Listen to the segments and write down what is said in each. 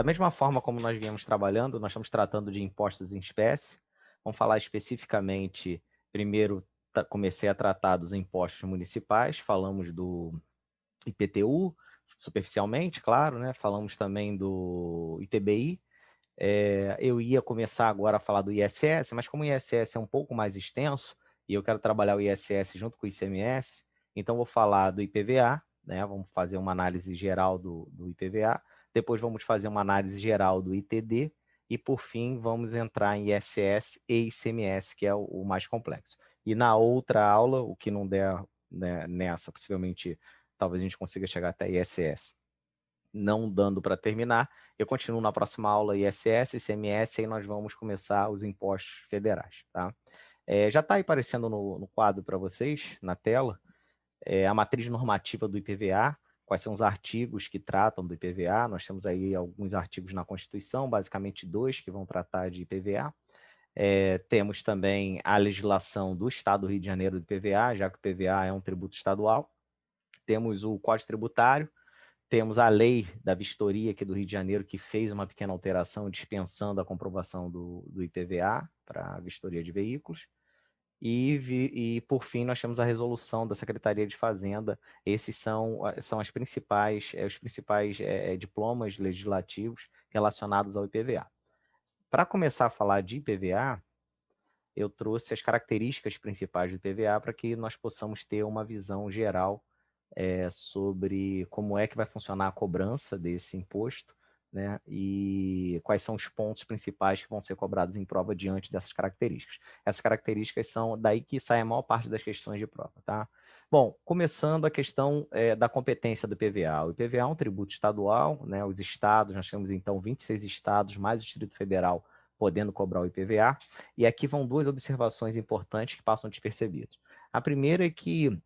Da mesma forma como nós viemos trabalhando, nós estamos tratando de impostos em espécie. Vamos falar especificamente, primeiro comecei a tratar dos impostos municipais, falamos do IPTU, superficialmente, claro, né? Falamos também do ITBI. Eu ia começar agora a falar do ISS, mas como o ISS é um pouco mais extenso, e eu quero trabalhar o ISS junto com o ICMS, então vou falar do IPVA, né? Vamos fazer uma análise geral do IPVA, depois vamos fazer uma análise geral do ITD, e por fim vamos entrar em ISS e ICMS, que é o mais complexo. E na outra aula, o que não der, né, nessa, possivelmente, talvez a gente consiga chegar até ISS. Não dando para terminar, eu continuo na próxima aula ISS, ICMS, e aí nós vamos começar os impostos federais. Tá? Já está aí aparecendo no quadro para vocês, na tela, a matriz normativa do IPVA, quais são os artigos que tratam do IPVA. Nós temos aí alguns artigos na Constituição, basicamente 2, que vão tratar de IPVA. Temos também a legislação do Estado do Rio de Janeiro do IPVA, já que o IPVA é um tributo estadual. Temos o Código Tributário, temos a lei da vistoria aqui do Rio de Janeiro, que fez uma pequena alteração dispensando a comprovação do IPVA para a vistoria de veículos. E, por fim, nós temos a resolução da Secretaria de Fazenda. Esses são os principais diplomas legislativos relacionados ao IPVA. Para começar a falar de IPVA, eu trouxe as características principais do IPVA para que nós possamos ter uma visão geral sobre como é que vai funcionar a cobrança desse imposto, né? E quais são os pontos principais que vão ser cobrados em prova diante dessas características. Essas características são daí que sai a maior parte das questões de prova, tá? Bom, começando a questão da competência do IPVA. O IPVA é um tributo estadual, né? Os estados, nós temos então 26 estados, mais o Distrito Federal, podendo cobrar o IPVA. E aqui vão duas observações importantes que passam despercebidas. A primeira é que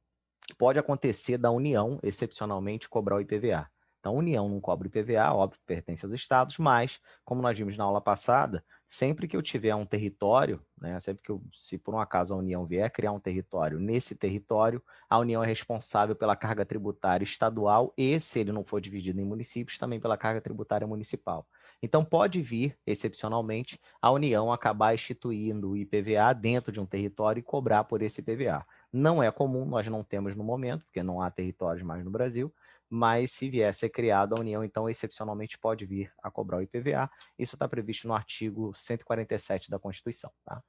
pode acontecer da União, excepcionalmente, cobrar o IPVA. Então, a União não cobra o IPVA, óbvio, pertence aos estados, mas, como nós vimos na aula passada, sempre que eu tiver um território, né, se por um acaso a União vier criar um território, nesse território, a União é responsável pela carga tributária estadual e, se ele não for dividido em municípios, também pela carga tributária municipal. Então, pode vir, excepcionalmente, a União acabar instituindo o IPVA dentro de um território e cobrar por esse IPVA. Não é comum, nós não temos no momento, porque não há territórios mais no Brasil, mas se vier a ser criada a União, então, excepcionalmente, pode vir a cobrar o IPVA. Isso está previsto no artigo 147 da Constituição. Tá?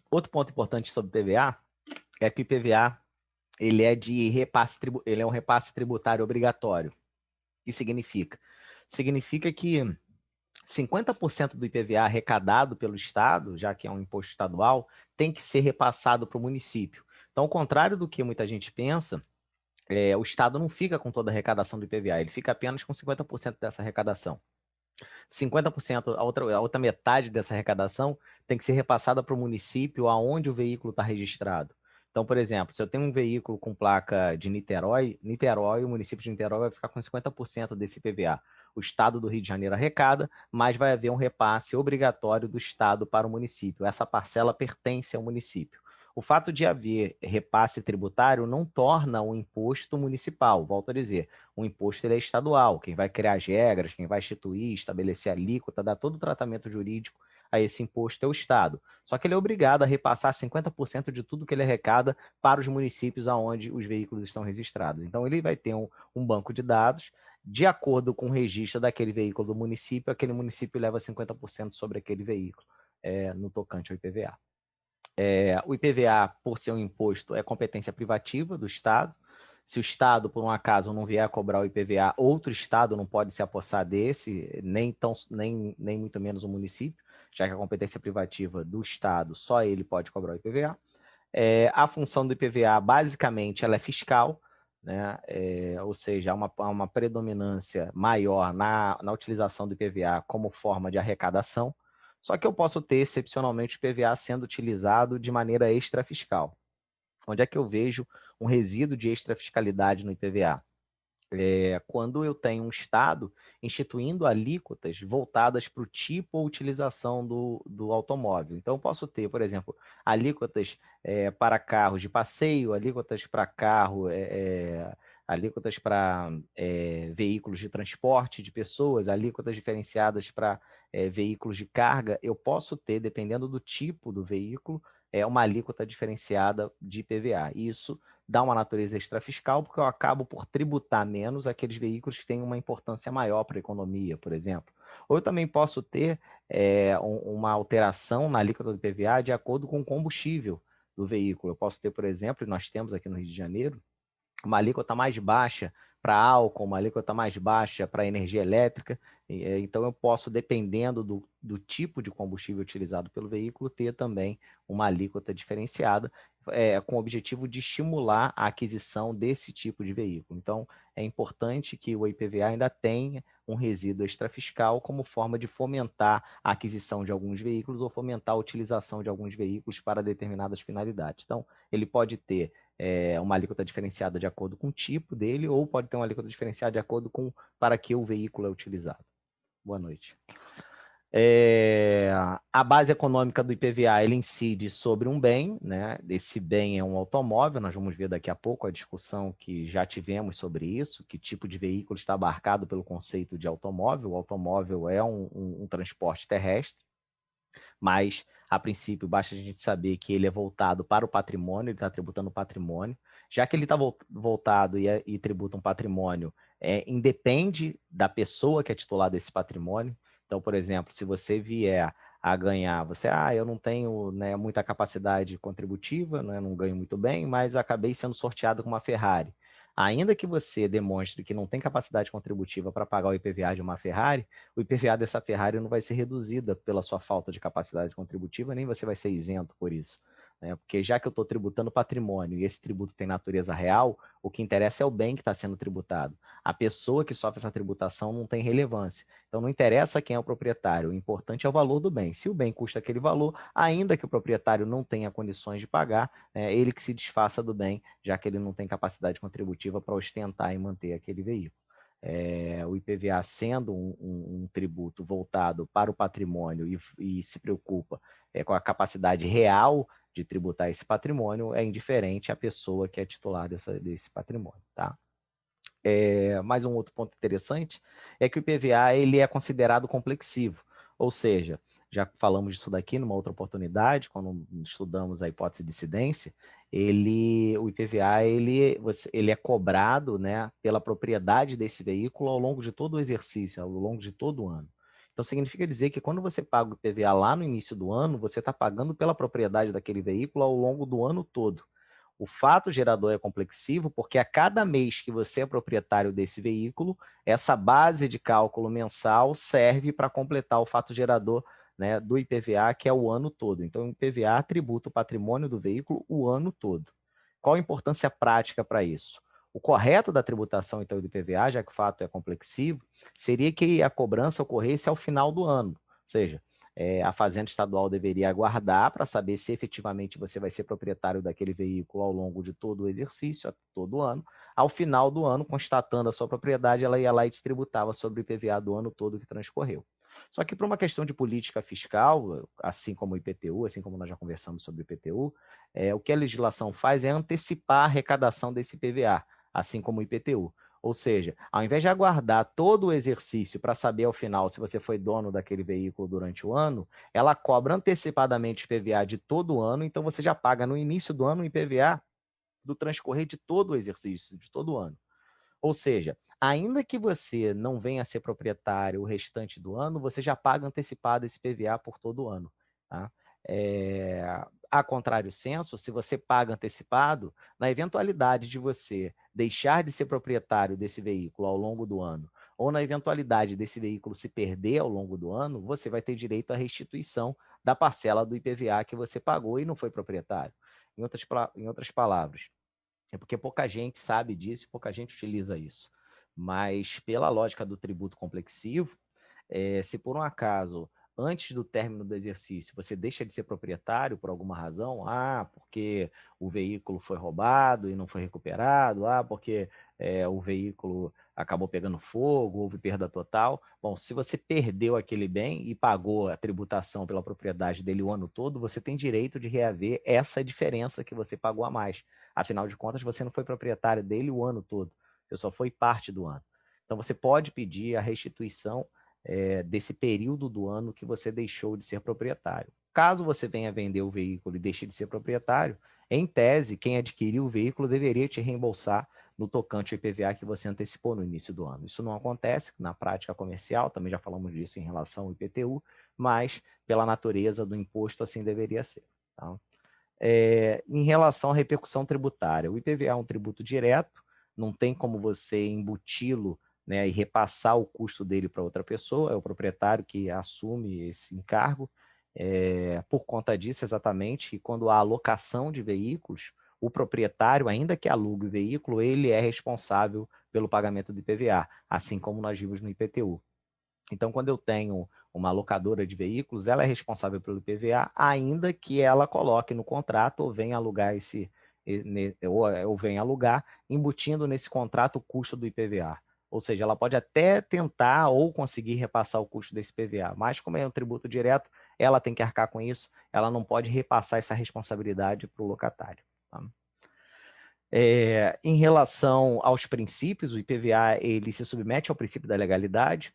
Outro ponto importante sobre o IPVA é que o IPVA ele é um repasse tributário obrigatório. O que significa? Significa que 50% do IPVA arrecadado pelo Estado, já que é um imposto estadual, tem que ser repassado para o município. Então, ao contrário do que muita gente pensa, o Estado não fica com toda a arrecadação do IPVA, ele fica apenas com 50% dessa arrecadação. 50%, a outra metade dessa arrecadação tem que ser repassada para o município aonde o veículo está registrado. Então, por exemplo, se eu tenho um veículo com placa de Niterói, o município de Niterói vai ficar com 50% desse IPVA. O Estado do Rio de Janeiro arrecada, mas vai haver um repasse obrigatório do Estado para o município. Essa parcela pertence ao município. O fato de haver repasse tributário não torna um imposto municipal, volto a dizer. O imposto ele é estadual, quem vai criar as regras, quem vai instituir, estabelecer a alíquota, dar todo o tratamento jurídico a esse imposto é o Estado. Só que ele é obrigado a repassar 50% de tudo que ele arrecada para os municípios onde os veículos estão registrados. Então, ele vai ter um banco de dados, de acordo com o registro daquele veículo do município, aquele município leva 50% sobre aquele veículo, no tocante ao IPVA. O IPVA, por ser um imposto, é competência privativa do Estado. Se o Estado, por um acaso, não vier a cobrar o IPVA, outro Estado não pode se apossar desse, nem muito menos o município, já que a competência privativa do Estado, só ele pode cobrar o IPVA. A função do IPVA, basicamente, ela é fiscal, né? Ou seja, há uma predominância maior na utilização do IPVA como forma de arrecadação, só que eu posso ter, excepcionalmente, o IPVA sendo utilizado de maneira extrafiscal. Onde é que eu vejo um resíduo de extrafiscalidade no IPVA? Quando eu tenho um Estado instituindo alíquotas voltadas para o tipo ou utilização do automóvel. Então, eu posso ter, por exemplo, alíquotas para carros de passeio, alíquotas para carro, alíquotas para veículos de transporte de pessoas, alíquotas diferenciadas para veículos de carga, eu posso ter, dependendo do tipo do veículo, uma alíquota diferenciada de IPVA. Isso dá uma natureza extrafiscal, porque eu acabo por tributar menos aqueles veículos que têm uma importância maior para a economia, por exemplo. Ou eu também posso ter uma alteração na alíquota do IPVA de acordo com o combustível do veículo. Eu posso ter, por exemplo, e nós temos aqui no Rio de Janeiro, uma alíquota mais baixa para álcool, uma alíquota mais baixa para energia elétrica. Então, eu posso, dependendo do tipo de combustível utilizado pelo veículo, ter também uma alíquota diferenciada, com o objetivo de estimular a aquisição desse tipo de veículo. Então, é importante que o IPVA ainda tenha um resíduo extrafiscal como forma de fomentar a aquisição de alguns veículos ou fomentar a utilização de alguns veículos para determinadas finalidades. Então, ele pode ter uma alíquota diferenciada de acordo com o tipo dele, ou pode ter uma alíquota diferenciada de acordo com para que o veículo é utilizado. Boa noite. A base econômica do IPVA, ele incide sobre um bem, né? Esse bem é um automóvel, nós vamos ver daqui a pouco a discussão que já tivemos sobre isso, que tipo de veículo está abarcado pelo conceito de automóvel. O automóvel é um transporte terrestre, mas, a princípio, basta a gente saber que ele é voltado para o patrimônio, ele está tributando o patrimônio. Já que ele está voltado e tributa um patrimônio, independe da pessoa que é titular desse patrimônio. Então, por exemplo, se você vier a ganhar, eu não tenho, né, muita capacidade contributiva, né, não ganho muito bem, mas acabei sendo sorteado com uma Ferrari. Ainda que você demonstre que não tem capacidade contributiva para pagar o IPVA de uma Ferrari, o IPVA dessa Ferrari não vai ser reduzida pela sua falta de capacidade contributiva, nem você vai ser isento por isso. Porque já que eu estou tributando patrimônio e esse tributo tem natureza real, o que interessa é o bem que está sendo tributado. A pessoa que sofre essa tributação não tem relevância. Então não interessa quem é o proprietário, o importante é o valor do bem. Se o bem custa aquele valor, ainda que o proprietário não tenha condições de pagar, ele que se desfaça do bem, já que ele não tem capacidade contributiva para ostentar e manter aquele veículo. O IPVA sendo um tributo voltado para o patrimônio e se preocupa com a capacidade real de tributar esse patrimônio, é indiferente à pessoa que é titular desse patrimônio. Tá? Mais um outro ponto interessante é que o IPVA ele é considerado complexivo, ou seja, já falamos disso daqui numa outra oportunidade, quando estudamos a hipótese de incidência, o IPVA ele é cobrado, né, pela propriedade desse veículo ao longo de todo o exercício, ao longo de todo o ano. Então, significa dizer que quando você paga o IPVA lá no início do ano, você está pagando pela propriedade daquele veículo ao longo do ano todo. O fato gerador é complexivo porque a cada mês que você é proprietário desse veículo, essa base de cálculo mensal serve para completar o fato gerador, né, do IPVA, que é o ano todo. Então, o IPVA tributa o patrimônio do veículo o ano todo. Qual a importância prática para isso? O correto da tributação, então, do IPVA, já que o fato é complexivo, seria que a cobrança ocorresse ao final do ano. Ou seja, a Fazenda Estadual deveria aguardar para saber se efetivamente você vai ser proprietário daquele veículo ao longo de todo o exercício, todo ano. Ao final do ano, constatando a sua propriedade, ela ia lá e te tributava sobre o IPVA do ano todo que transcorreu. Só que por uma questão de política fiscal, assim como o IPTU, assim como nós já conversamos sobre o IPTU, o que a legislação faz é antecipar a arrecadação desse IPVA, assim como o IPTU. Ou seja, ao invés de aguardar todo o exercício para saber ao final se você foi dono daquele veículo durante o ano, ela cobra antecipadamente o IPVA de todo o ano, então você já paga no início do ano o IPVA do transcorrer de todo o exercício, de todo o ano. Ou seja, ainda que você não venha a ser proprietário o restante do ano, você já paga antecipado esse IPVA por todo o ano. Tá? A contrário senso, se você paga antecipado, na eventualidade de você deixar de ser proprietário desse veículo ao longo do ano, ou na eventualidade desse veículo se perder ao longo do ano, você vai ter direito à restituição da parcela do IPVA que você pagou e não foi proprietário. Em outras palavras, é porque pouca gente sabe disso, pouca gente utiliza isso. Mas, pela lógica do tributo complexivo, se por um acaso, antes do término do exercício, você deixa de ser proprietário por alguma razão, porque o veículo foi roubado e não foi recuperado, porque o veículo acabou pegando fogo, houve perda total. Bom, se você perdeu aquele bem e pagou a tributação pela propriedade dele o ano todo, você tem direito de reaver essa diferença que você pagou a mais. Afinal de contas, você não foi proprietário dele o ano todo. eu só fui parte do ano. Então, você pode pedir a restituição desse período do ano que você deixou de ser proprietário. Caso você venha vender o veículo e deixe de ser proprietário, em tese, quem adquiriu o veículo deveria te reembolsar no tocante ao IPVA que você antecipou no início do ano. Isso não acontece na prática comercial, também já falamos disso em relação ao IPTU, mas pela natureza do imposto assim deveria ser. Tá? Em relação à repercussão tributária, o IPVA é um tributo direto, não tem como você embuti-lo, né, e repassar o custo dele para outra pessoa, é o proprietário que assume esse encargo. Por conta disso, exatamente, quando há alocação de veículos, o proprietário, ainda que alugue o veículo, ele é responsável pelo pagamento do IPVA, assim como nós vimos no IPTU. Então, quando eu tenho uma locadora de veículos, ela é responsável pelo IPVA, ainda que ela coloque no contrato ou venha alugar ou venha alugar, embutindo nesse contrato o custo do IPVA. Ou seja, ela pode até tentar ou conseguir repassar o custo desse IPVA, mas como é um tributo direto, ela tem que arcar com isso, ela não pode repassar essa responsabilidade para o locatário. Tá? Em relação aos princípios, o IPVA ele se submete ao princípio da legalidade.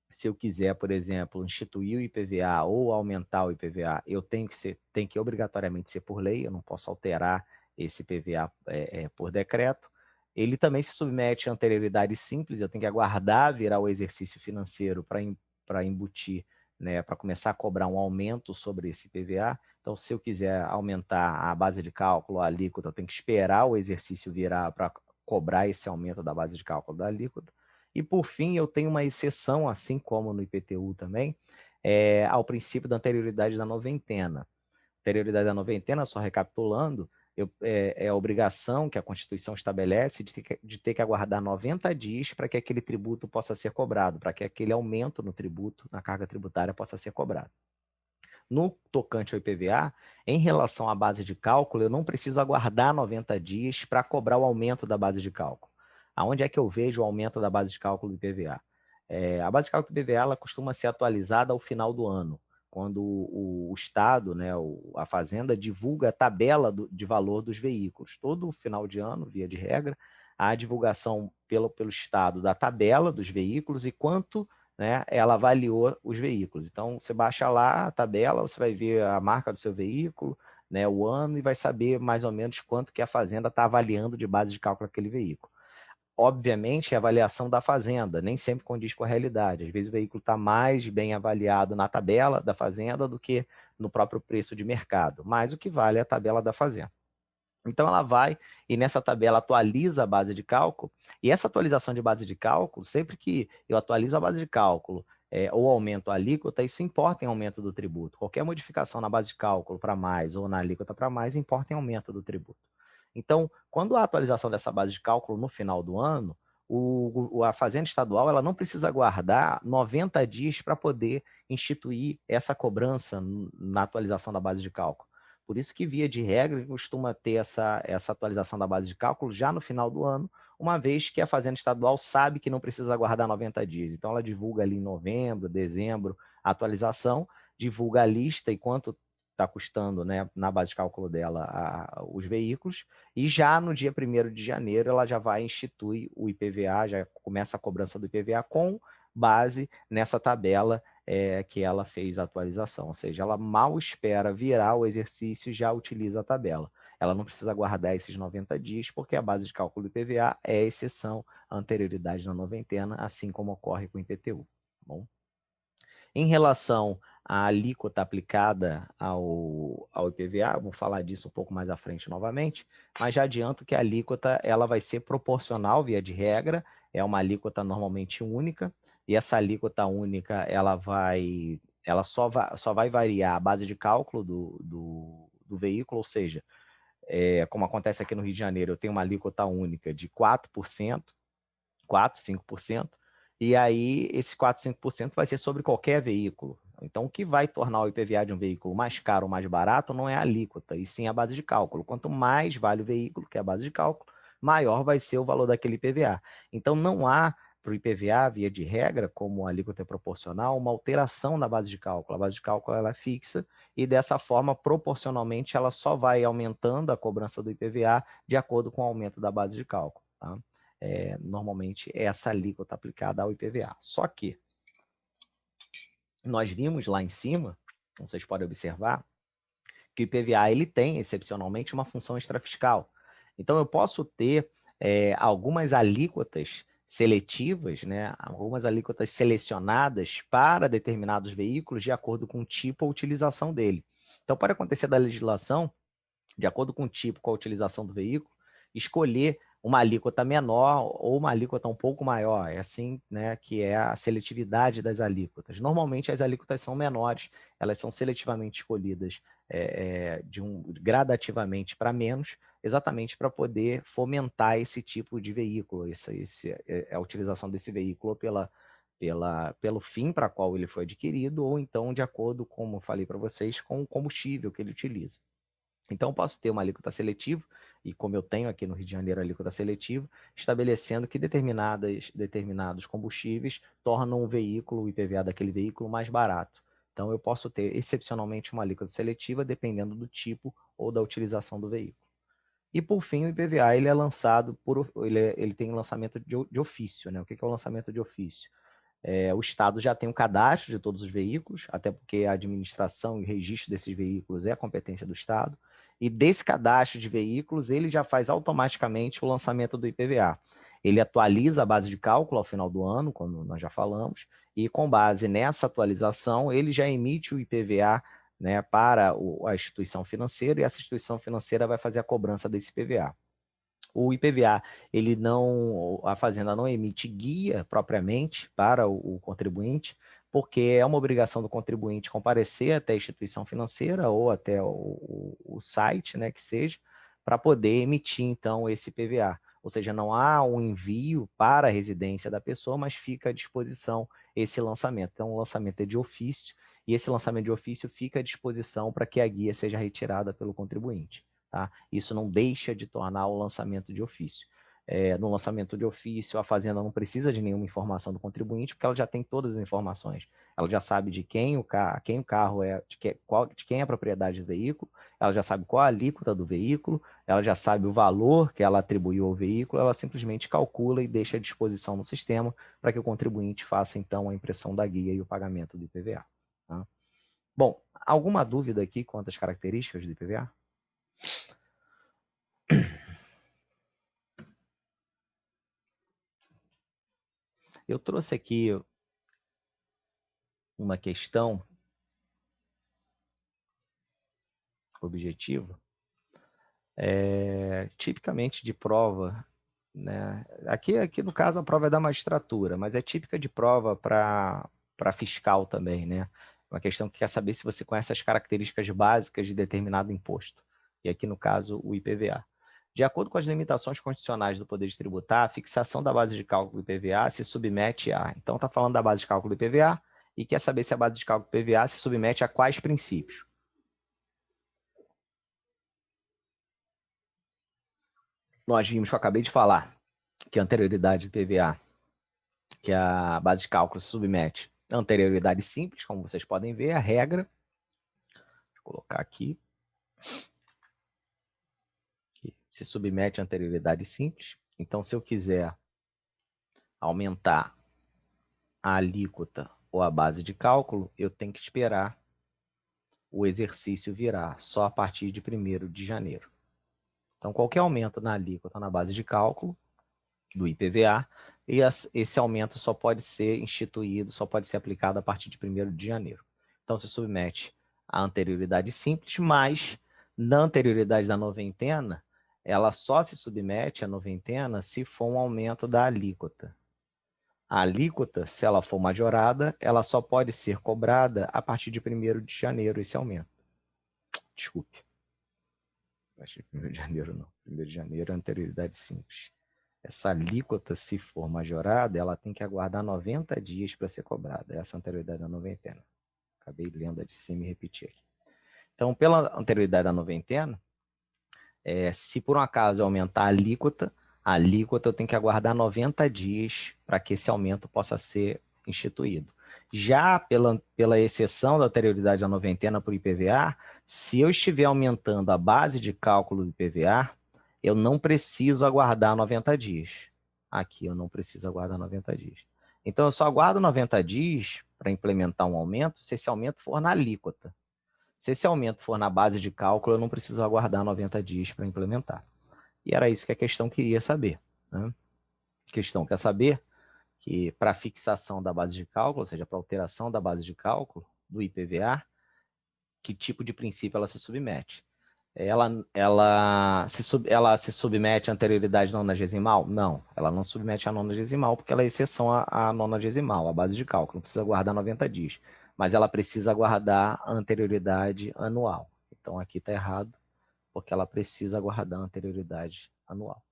Se eu quiser, por exemplo, instituir o IPVA ou aumentar o IPVA, eu tenho que obrigatoriamente ser por lei, eu não posso alterar esse IPVA por decreto. Ele também se submete a anterioridade simples, eu tenho que aguardar virar o exercício financeiro para embutir, né, para começar a cobrar um aumento sobre esse IPVA. Então, se eu quiser aumentar a base de cálculo, a alíquota, eu tenho que esperar o exercício virar para cobrar esse aumento da base de cálculo da alíquota. E, por fim, eu tenho uma exceção, assim como no IPTU também, ao princípio da anterioridade da noventena. Anterioridade da noventena, só recapitulando, é a obrigação que a Constituição estabelece de ter que aguardar 90 dias para que aquele tributo possa ser cobrado, para que aquele aumento no tributo, na carga tributária, possa ser cobrado. No tocante ao IPVA, em relação à base de cálculo, eu não preciso aguardar 90 dias para cobrar o aumento da base de cálculo. Aonde é que eu vejo o aumento da base de cálculo do IPVA? A base de cálculo do IPVA ela costuma ser atualizada ao final do ano, quando o Estado, né, a Fazenda, divulga a tabela de valor dos veículos. Todo final de ano, via de regra, há a divulgação pelo Estado da tabela dos veículos e quanto, né, ela avaliou os veículos. Então, você baixa lá a tabela, você vai ver a marca do seu veículo, né, o ano, e vai saber mais ou menos quanto que a Fazenda está avaliando de base de cálculo aquele veículo. Obviamente, é a avaliação da Fazenda, nem sempre condiz com a realidade. Às vezes o veículo está mais bem avaliado na tabela da Fazenda do que no próprio preço de mercado, mas o que vale é a tabela da Fazenda. Então, ela vai e nessa tabela atualiza a base de cálculo, e essa atualização de base de cálculo, sempre que eu atualizo a base de cálculo ou aumento a alíquota, isso importa em aumento do tributo. Qualquer modificação na base de cálculo para mais ou na alíquota para mais, importa em aumento do tributo. Então, quando há atualização dessa base de cálculo no final do ano, a Fazenda Estadual ela não precisa aguardar 90 dias para poder instituir essa cobrança na atualização da base de cálculo. Por isso que, via de regra, costuma ter essa atualização da base de cálculo já no final do ano, uma vez que a Fazenda Estadual sabe que não precisa aguardar 90 dias. Então, ela divulga ali em novembro, dezembro, a atualização, divulga a lista e quanto está custando, né, na base de cálculo dela os veículos, e já no dia 1º de janeiro ela já vai instituir o IPVA, já começa a cobrança do IPVA com base nessa tabela que ela fez a atualização, ou seja, ela mal espera virar o exercício e já utiliza a tabela. Ela não precisa aguardar esses 90 dias, porque a base de cálculo do IPVA é exceção à anterioridade na noventena, assim como ocorre com o IPTU. Tá bom? Em relação à alíquota aplicada ao IPVA, vou falar disso um pouco mais à frente novamente, mas já adianto que a alíquota ela vai ser proporcional, via de regra, é uma alíquota normalmente única, e essa alíquota única ela só vai variar a base de cálculo do veículo, ou seja, como acontece aqui no Rio de Janeiro, eu tenho uma alíquota única de 4%, 4, 5%, e aí esse 4, 5% vai ser sobre qualquer veículo. Então, o que vai tornar o IPVA de um veículo mais caro ou mais barato não é a alíquota, e sim a base de cálculo. Quanto mais vale o veículo, que é a base de cálculo, maior vai ser o valor daquele IPVA. Então, não há para o IPVA, via de regra, como a alíquota é proporcional, uma alteração na base de cálculo. A base de cálculo ela é fixa e, dessa forma, proporcionalmente, ela só vai aumentando a cobrança do IPVA de acordo com o aumento da base de cálculo. Tá? normalmente é essa alíquota aplicada ao IPVA. Só que nós vimos lá em cima, vocês podem observar, que o IPVA ele tem, excepcionalmente, uma função extrafiscal. Então, eu posso ter algumas alíquotas seletivas, né, algumas alíquotas selecionadas para determinados veículos de acordo com o tipo ou utilização dele. Então, pode acontecer da legislação, de acordo com o tipo, com a utilização do veículo, escolher uma alíquota menor ou uma alíquota um pouco maior. É assim, né, que é a seletividade das alíquotas. Normalmente as alíquotas são menores, elas são seletivamente escolhidas gradativamente para menos, exatamente para poder fomentar esse tipo de veículo, a utilização desse veículo pelo fim para qual ele foi adquirido, ou então de acordo, como eu falei para vocês, com o combustível que ele utiliza. Então, eu posso ter uma alíquota seletiva, e como eu tenho aqui no Rio de Janeiro a alíquota seletiva, estabelecendo que determinados combustíveis tornam o IPVA daquele veículo mais barato. Então, eu posso ter, excepcionalmente, uma alíquota seletiva, dependendo do tipo ou da utilização do veículo. E, por fim, o IPVA ele é lançado, ele tem lançamento de ofício. Né? O que é o lançamento de ofício? O Estado já tem um cadastro de todos os veículos, até porque a administração e registro desses veículos é a competência do Estado, e desse cadastro de veículos, ele já faz automaticamente o lançamento do IPVA. Ele atualiza a base de cálculo ao final do ano, como nós já falamos, e com base nessa atualização, ele já emite o IPVA, né, para a instituição financeira, e essa instituição financeira vai fazer a cobrança desse IPVA. O IPVA, a Fazenda não emite guia propriamente para o contribuinte, porque é uma obrigação do contribuinte comparecer até a instituição financeira ou até o site, né, que seja, para poder emitir, então, esse IPVA. Ou seja, não há um envio para a residência da pessoa, mas fica à disposição esse lançamento. Então, o lançamento é de ofício, e esse lançamento de ofício fica à disposição para que a guia seja retirada pelo contribuinte. Tá? Isso não deixa de tornar o lançamento de ofício. No lançamento de ofício, a Fazenda não precisa de nenhuma informação do contribuinte, porque ela já tem todas as informações. Ela já sabe de quem o carro é, de quem é a propriedade do veículo, ela já sabe qual a alíquota do veículo, ela já sabe o valor que ela atribuiu ao veículo, ela simplesmente calcula e deixa à disposição no sistema para que o contribuinte faça, então, a impressão da guia e o pagamento do IPVA. Tá? Bom, alguma dúvida aqui quanto às características do IPVA? Eu trouxe aqui uma questão objetiva, tipicamente de prova, né? Aqui no caso a prova é da magistratura, mas é típica de prova para fiscal também, né? Uma questão que quer saber se você conhece as características básicas de determinado imposto. E aqui no caso o IPVA. De acordo com as limitações constitucionais do poder de tributar, a fixação da base de cálculo do IPVA se submete a... Então, está falando da base de cálculo do IPVA e quer saber se a base de cálculo do IPVA se submete a quais princípios. Nós vimos que eu acabei de falar que a anterioridade do IPVA, que a base de cálculo se submete a anterioridade simples, como vocês podem ver, a regra. Deixa eu colocar aqui. Se submete a anterioridade simples. Então, se eu quiser aumentar a alíquota ou a base de cálculo, eu tenho que esperar o exercício virar só a partir de 1º de janeiro. Então, qualquer aumento na alíquota na base de cálculo do IPVA, esse aumento só pode ser instituído, só pode ser aplicado a partir de 1º de janeiro. Então, se submete à anterioridade simples, mas na anterioridade da noventena, ela só se submete à noventena se for um aumento da alíquota. A alíquota, se ela for majorada, ela só pode ser cobrada a partir de 1º de janeiro, esse aumento. Desculpe. A partir de 1º de janeiro, não. 1º de janeiro é anterioridade simples. Essa alíquota, se for majorada, ela tem que aguardar 90 dias para ser cobrada. Essa é a anterioridade da noventena. Acabei lendo de cima e repetir aqui. Então, pela anterioridade da noventena, se por um acaso eu aumentar a alíquota eu tenho que aguardar 90 dias para que esse aumento possa ser instituído. Já pela exceção da anterioridade da noventena para o IPVA, se eu estiver aumentando a base de cálculo do IPVA, eu não preciso aguardar 90 dias. Aqui eu não preciso aguardar 90 dias. Então, eu só aguardo 90 dias para implementar um aumento se esse aumento for na alíquota. Se esse aumento for na base de cálculo, eu não preciso aguardar 90 dias para implementar. E era isso que a questão queria saber, né? A questão quer saber que para fixação da base de cálculo, ou seja, para alteração da base de cálculo do IPVA, que tipo de princípio ela se submete? Ela se submete à anterioridade nonagesimal? Não, ela não submete à nonagesimal porque ela é exceção à nonagesimal, à base de cálculo, não precisa guardar 90 dias. Mas ela precisa guardar a anterioridade anual. Então aqui está errado, porque ela precisa guardar a anterioridade anual.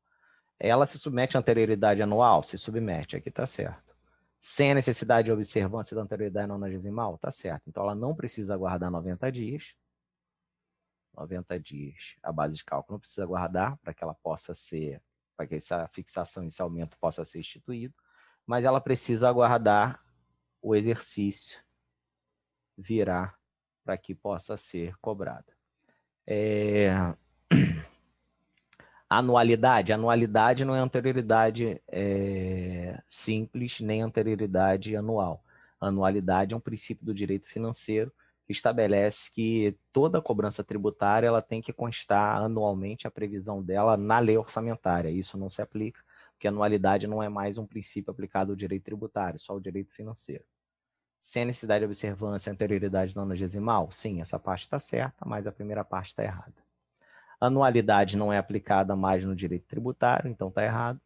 Ela se submete à anterioridade anual? Se submete, aqui está certo. Sem a necessidade de observância da anterioridade nonagesimal? Está certo. Então ela não precisa guardar 90 dias. 90 dias a base de cálculo não precisa guardar para que ela possa ser, para que essa fixação, esse aumento possa ser instituído, mas ela precisa aguardar o exercício virar para que possa ser cobrada. Anualidade. Anualidade não é anterioridade simples, nem anterioridade anual. Anualidade é um princípio do direito financeiro que estabelece que toda cobrança tributária ela tem que constar anualmente a previsão dela na lei orçamentária. Isso não se aplica, porque anualidade não é mais um princípio aplicado ao direito tributário, só ao direito financeiro. Sem necessidade de observância, anterioridade nonagesimal? Sim, essa parte está certa, mas a primeira parte está errada. Anualidade não é aplicada mais no direito tributário, então está errado.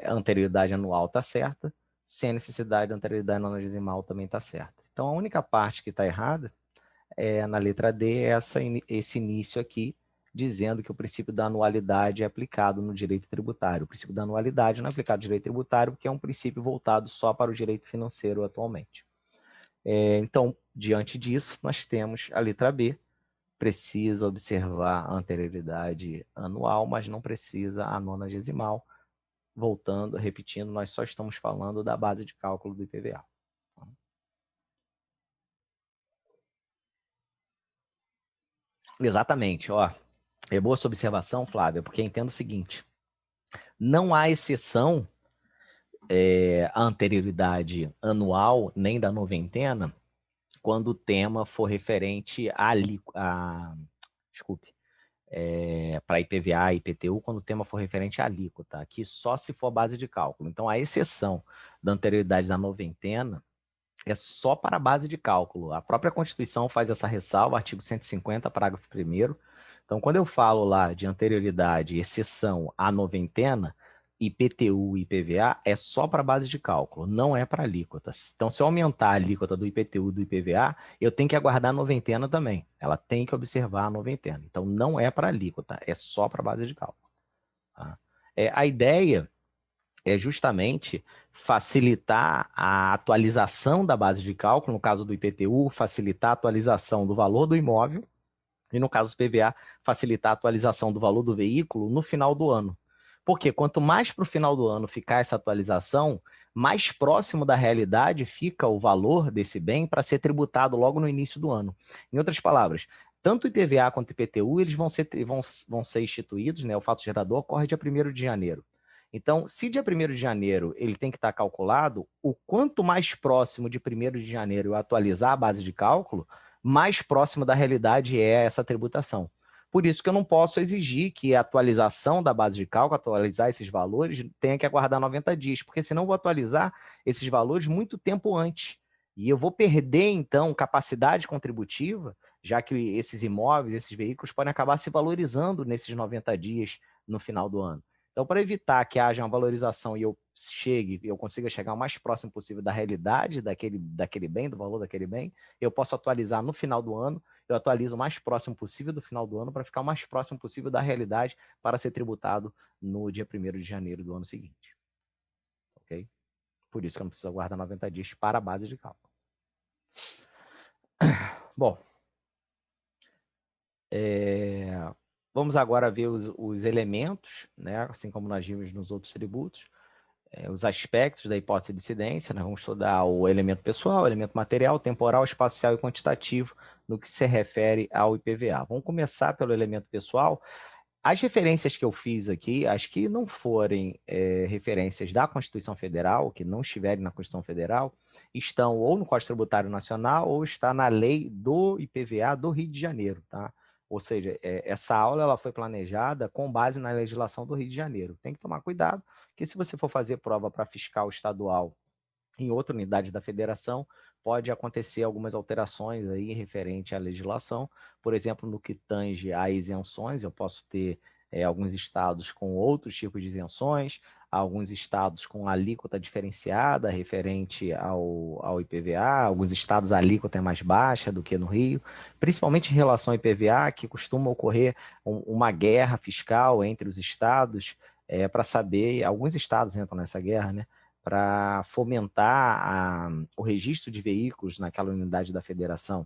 A anterioridade anual está certa. Sem necessidade de anterioridade nonagesimal também está certa. Então, a única parte que está errada na letra D é esse início aqui, dizendo que o princípio da anualidade é aplicado no direito tributário. O princípio da anualidade não é aplicado no direito tributário porque é um princípio voltado só para o direito financeiro atualmente. Então, diante disso, nós temos a letra B, precisa observar a anterioridade anual, mas não precisa a nonagesimal. Voltando, repetindo, nós só estamos falando da base de cálculo do IPVA. Exatamente, ó. É boa sua observação, Flávia, porque entendo o seguinte: não há exceção à anterioridade anual, nem da noventena, quando o tema for referente desculpe, para IPVA e IPTU, quando o tema for referente à alíquota, aqui só se for base de cálculo. Então, a exceção da anterioridade da noventena é só para a base de cálculo. A própria Constituição faz essa ressalva, artigo 150, parágrafo 1º. Então, quando eu falo lá de anterioridade, exceção à noventena, IPTU e IPVA é só para a base de cálculo, não é para alíquotas. Então, se eu aumentar a alíquota do IPTU e do IPVA, eu tenho que aguardar a noventena também. Ela tem que observar a noventena. Então, não é para alíquota, é só para a base de cálculo. Tá? A ideia é justamente facilitar a atualização da base de cálculo, no caso do IPTU, facilitar a atualização do valor do imóvel, e no caso do PVA, facilitar a atualização do valor do veículo no final do ano. Porque quanto mais para o final do ano ficar essa atualização, mais próximo da realidade fica o valor desse bem para ser tributado logo no início do ano. Em outras palavras, tanto o IPVA quanto o IPTU eles vão ser instituídos, né? O fato gerador ocorre dia 1º de janeiro. Então, se dia 1º de janeiro ele tem que estar calculado, o quanto mais próximo de 1º de janeiro eu atualizar a base de cálculo, mais próximo da realidade é essa tributação. Por isso que eu não posso exigir que a atualização da base de cálculo, atualizar esses valores, tenha que aguardar 90 dias, porque senão eu vou atualizar esses valores muito tempo antes. E eu vou perder, então, capacidade contributiva, já que esses imóveis, esses veículos podem acabar se valorizando nesses 90 dias no final do ano. Então, para evitar que haja uma valorização e eu consiga chegar o mais próximo possível da realidade daquele bem, do valor daquele bem, eu posso atualizar no final do ano, eu atualizo o mais próximo possível do final do ano para ficar o mais próximo possível da realidade para ser tributado no dia 1º de janeiro do ano seguinte. Ok? Por isso que eu não preciso aguardar 90 dias para a base de cálculo. Bom, vamos agora ver os elementos, né? Assim como nós vimos nos outros tributos, os aspectos da hipótese de incidência. Nós vamos estudar o elemento pessoal, o elemento material, temporal, espacial e quantitativo no que se refere ao IPVA. Vamos começar pelo elemento pessoal. As referências que eu fiz aqui, as que não forem referências da Constituição Federal, que não estiverem na Constituição Federal, estão ou no Código Tributário Nacional ou está na lei do IPVA do Rio de Janeiro, tá? Ou seja, essa aula ela foi planejada com base na legislação do Rio de Janeiro. Tem que tomar cuidado, porque se você for fazer prova para fiscal estadual em outra unidade da federação, pode acontecer algumas alterações aí referente à legislação. Por exemplo, no que tange a isenções, eu posso ter alguns estados com outros tipos de isenções, alguns estados com alíquota diferenciada referente ao IPVA, alguns estados a alíquota é mais baixa do que no Rio, principalmente em relação ao IPVA, que costuma ocorrer uma guerra fiscal entre os estados, para saber, alguns estados entram nessa guerra, né? Para fomentar o registro de veículos naquela unidade da federação.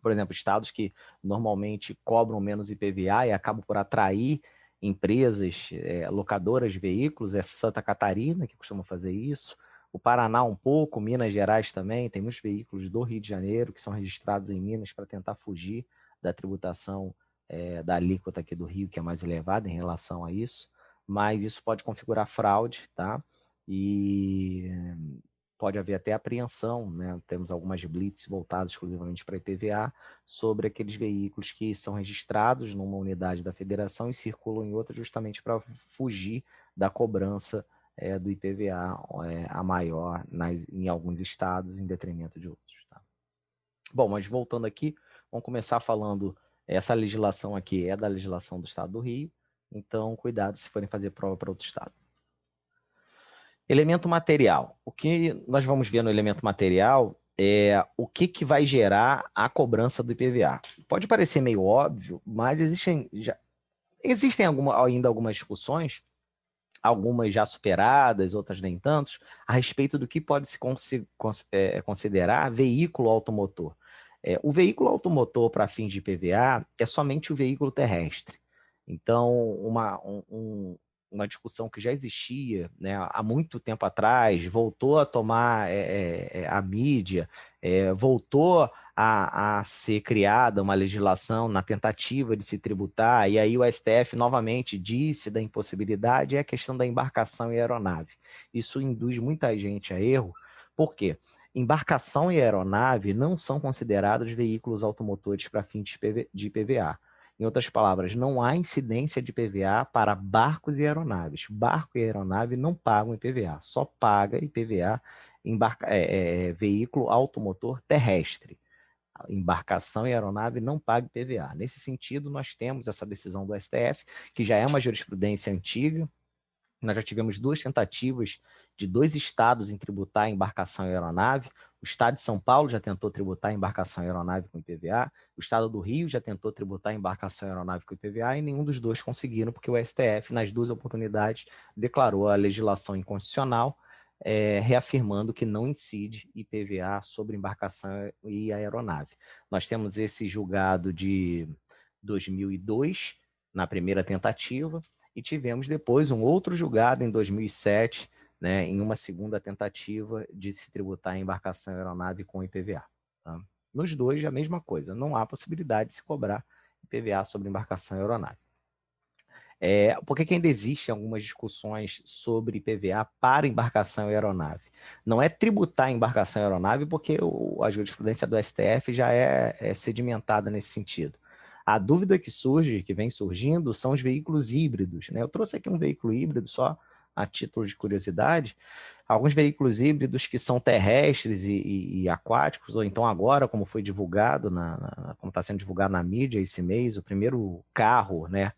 Por exemplo, estados que normalmente cobram menos IPVA e acabam por atrair empresas locadoras de veículos, é Santa Catarina, que costuma fazer isso, o Paraná um pouco, Minas Gerais também, tem muitos veículos do Rio de Janeiro que são registrados em Minas para tentar fugir da tributação da alíquota aqui do Rio, que é mais elevada em relação a isso, mas isso pode configurar fraude, tá? E pode haver até apreensão, né? Temos algumas blitz voltadas exclusivamente para IPVA sobre aqueles veículos que são registrados numa unidade da federação e circulam em outra justamente para fugir da cobrança do IPVA a maior em alguns estados em detrimento de outros. Tá? Bom, mas voltando aqui, vamos começar falando, essa legislação aqui é da legislação do estado do Rio, então cuidado se forem fazer prova para outro estado. Elemento material. O que nós vamos ver no elemento material é o que vai gerar a cobrança do IPVA. Pode parecer meio óbvio, mas existem ainda algumas discussões, algumas já superadas, outras nem tantos, a respeito do que pode se considerar veículo automotor. O veículo automotor para fins de IPVA é somente o veículo terrestre. Então, uma discussão que já existia, né, há muito tempo atrás, voltou a tomar a mídia, voltou a ser criada uma legislação na tentativa de se tributar, e aí o STF novamente disse da impossibilidade, é a questão da embarcação e aeronave. Isso induz muita gente a erro, por quê? Embarcação e aeronave não são considerados veículos automotores para fins de IPVA. Em outras palavras, não há incidência de IPVA para barcos e aeronaves. Barco e aeronave não pagam IPVA, só paga IPVA veículo automotor terrestre. Embarcação e aeronave não pagam IPVA. Nesse sentido, nós temos essa decisão do STF, que já é uma jurisprudência antiga. Nós já tivemos 2 tentativas de 2 estados em tributar a embarcação e aeronave. O estado de São Paulo já tentou tributar a embarcação e aeronave com IPVA. O estado do Rio já tentou tributar a embarcação e aeronave com IPVA e nenhum dos dois conseguiram, porque o STF, nas 2 oportunidades, declarou a legislação inconstitucional, reafirmando que não incide IPVA sobre embarcação e aeronave. Nós temos esse julgado de 2002, na primeira tentativa, e tivemos depois um outro julgado em 2007, né, em uma segunda tentativa de se tributar a embarcação e aeronave com IPVA. Tá? Nos dois, a mesma coisa, não há possibilidade de se cobrar IPVA sobre embarcação e aeronave. Por que ainda existem algumas discussões sobre IPVA para embarcação e aeronave? Não é tributar a embarcação e aeronave, porque a jurisprudência do STF já é sedimentada nesse sentido. A dúvida que surge, que vem surgindo, são os veículos híbridos. Né? Eu trouxe aqui um veículo híbrido só a título de curiosidade. Alguns veículos híbridos que são terrestres e aquáticos, ou então agora, como foi divulgado, como está sendo divulgado na mídia esse mês, o primeiro carro, né?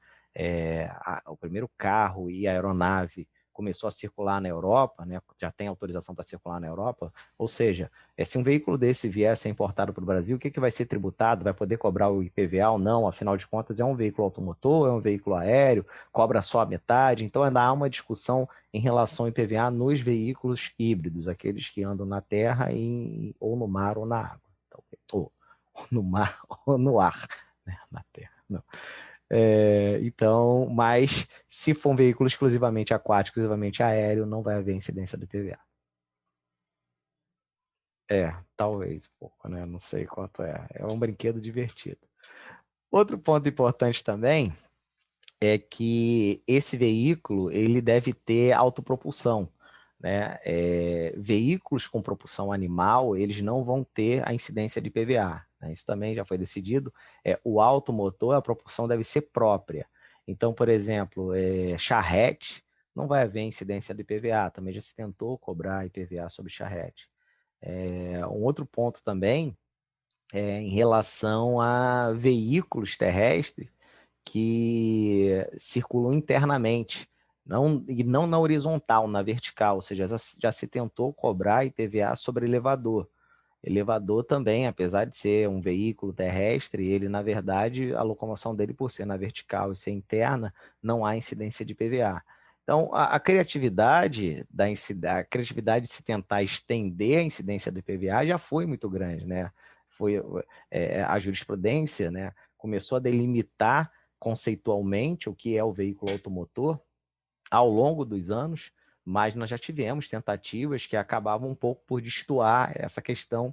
O primeiro carro e a aeronave começou a circular na Europa, né, já tem autorização para circular na Europa, ou seja, se um veículo desse vier a ser importado para o Brasil, o que vai ser tributado? Vai poder cobrar o IPVA ou não? Afinal de contas, é um veículo automotor, é um veículo aéreo, cobra só a metade, então ainda há uma discussão em relação ao IPVA nos veículos híbridos, aqueles que andam na terra ou no mar ou na água, então, ou no mar ou no ar, né, na terra, não. Então, mas se for um veículo exclusivamente aquático, exclusivamente aéreo, não vai haver incidência do IPVA. Talvez um pouco, né? Não sei quanto é. É um brinquedo divertido. Outro ponto importante também é que esse veículo ele deve ter autopropulsão, né? Veículos com propulsão animal, eles não vão ter a incidência de IPVA, né? Isso também já foi decidido. O automotor, a propulsão deve ser própria. Então, por exemplo, charrete, não vai haver incidência de IPVA. Também já se tentou cobrar IPVA sobre charrete. Um outro ponto também é em relação a veículos terrestres que circulam internamente, e não na horizontal, na vertical, ou seja, já se tentou cobrar IPVA sobre elevador. Elevador também, apesar de ser um veículo terrestre, ele, na verdade, a locomoção dele, por ser na vertical e ser interna, não há incidência de IPVA. Então, a criatividade a criatividade de se tentar estender a incidência do IPVA já foi muito grande, né? A jurisprudência, né, começou a delimitar conceitualmente o que é o veículo automotor ao longo dos anos, mas nós já tivemos tentativas que acabavam um pouco por destoar essa questão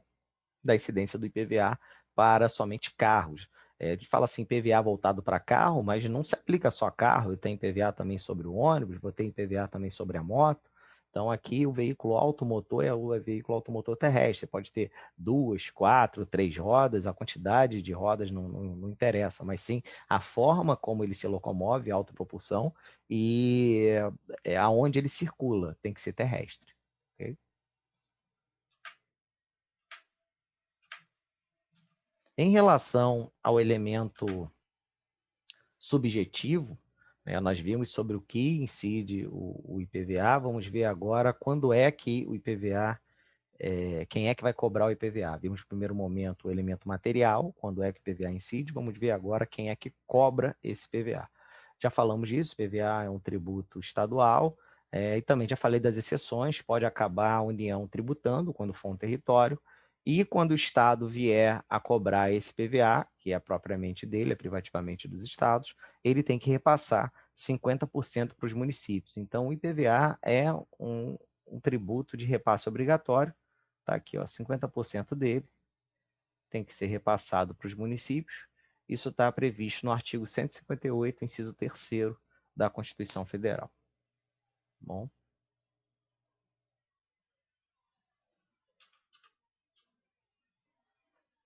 da incidência do IPVA para somente carros. A gente fala assim, IPVA voltado para carro, mas não se aplica só a carro, tem IPVA também sobre o ônibus, tem IPVA também sobre a moto. Então, aqui o veículo automotor é o veículo automotor terrestre. Pode ter 2, 4, 3 rodas, a quantidade de rodas não interessa, mas sim a forma como ele se locomove, a autopropulsão, e aonde ele circula, tem que ser terrestre. Okay? Em relação ao elemento subjetivo, né, nós vimos sobre o que incide o IPVA, vamos ver agora quando é que o IPVA, quem é que vai cobrar o IPVA. Vimos no primeiro momento o elemento material, quando é que o IPVA incide, vamos ver agora quem é que cobra esse IPVA. Já falamos disso, o IPVA é um tributo estadual, e também já falei das exceções, pode acabar a União tributando quando for um território, e quando o Estado vier a cobrar esse PVA, que é propriamente dele, é privativamente dos estados, ele tem que repassar 50% para os municípios. Então, o IPVA é um tributo de repasse obrigatório, tá aqui, ó, 50% dele tem que ser repassado para os municípios. Isso está previsto no artigo 158, inciso 3º da Constituição Federal. Bom.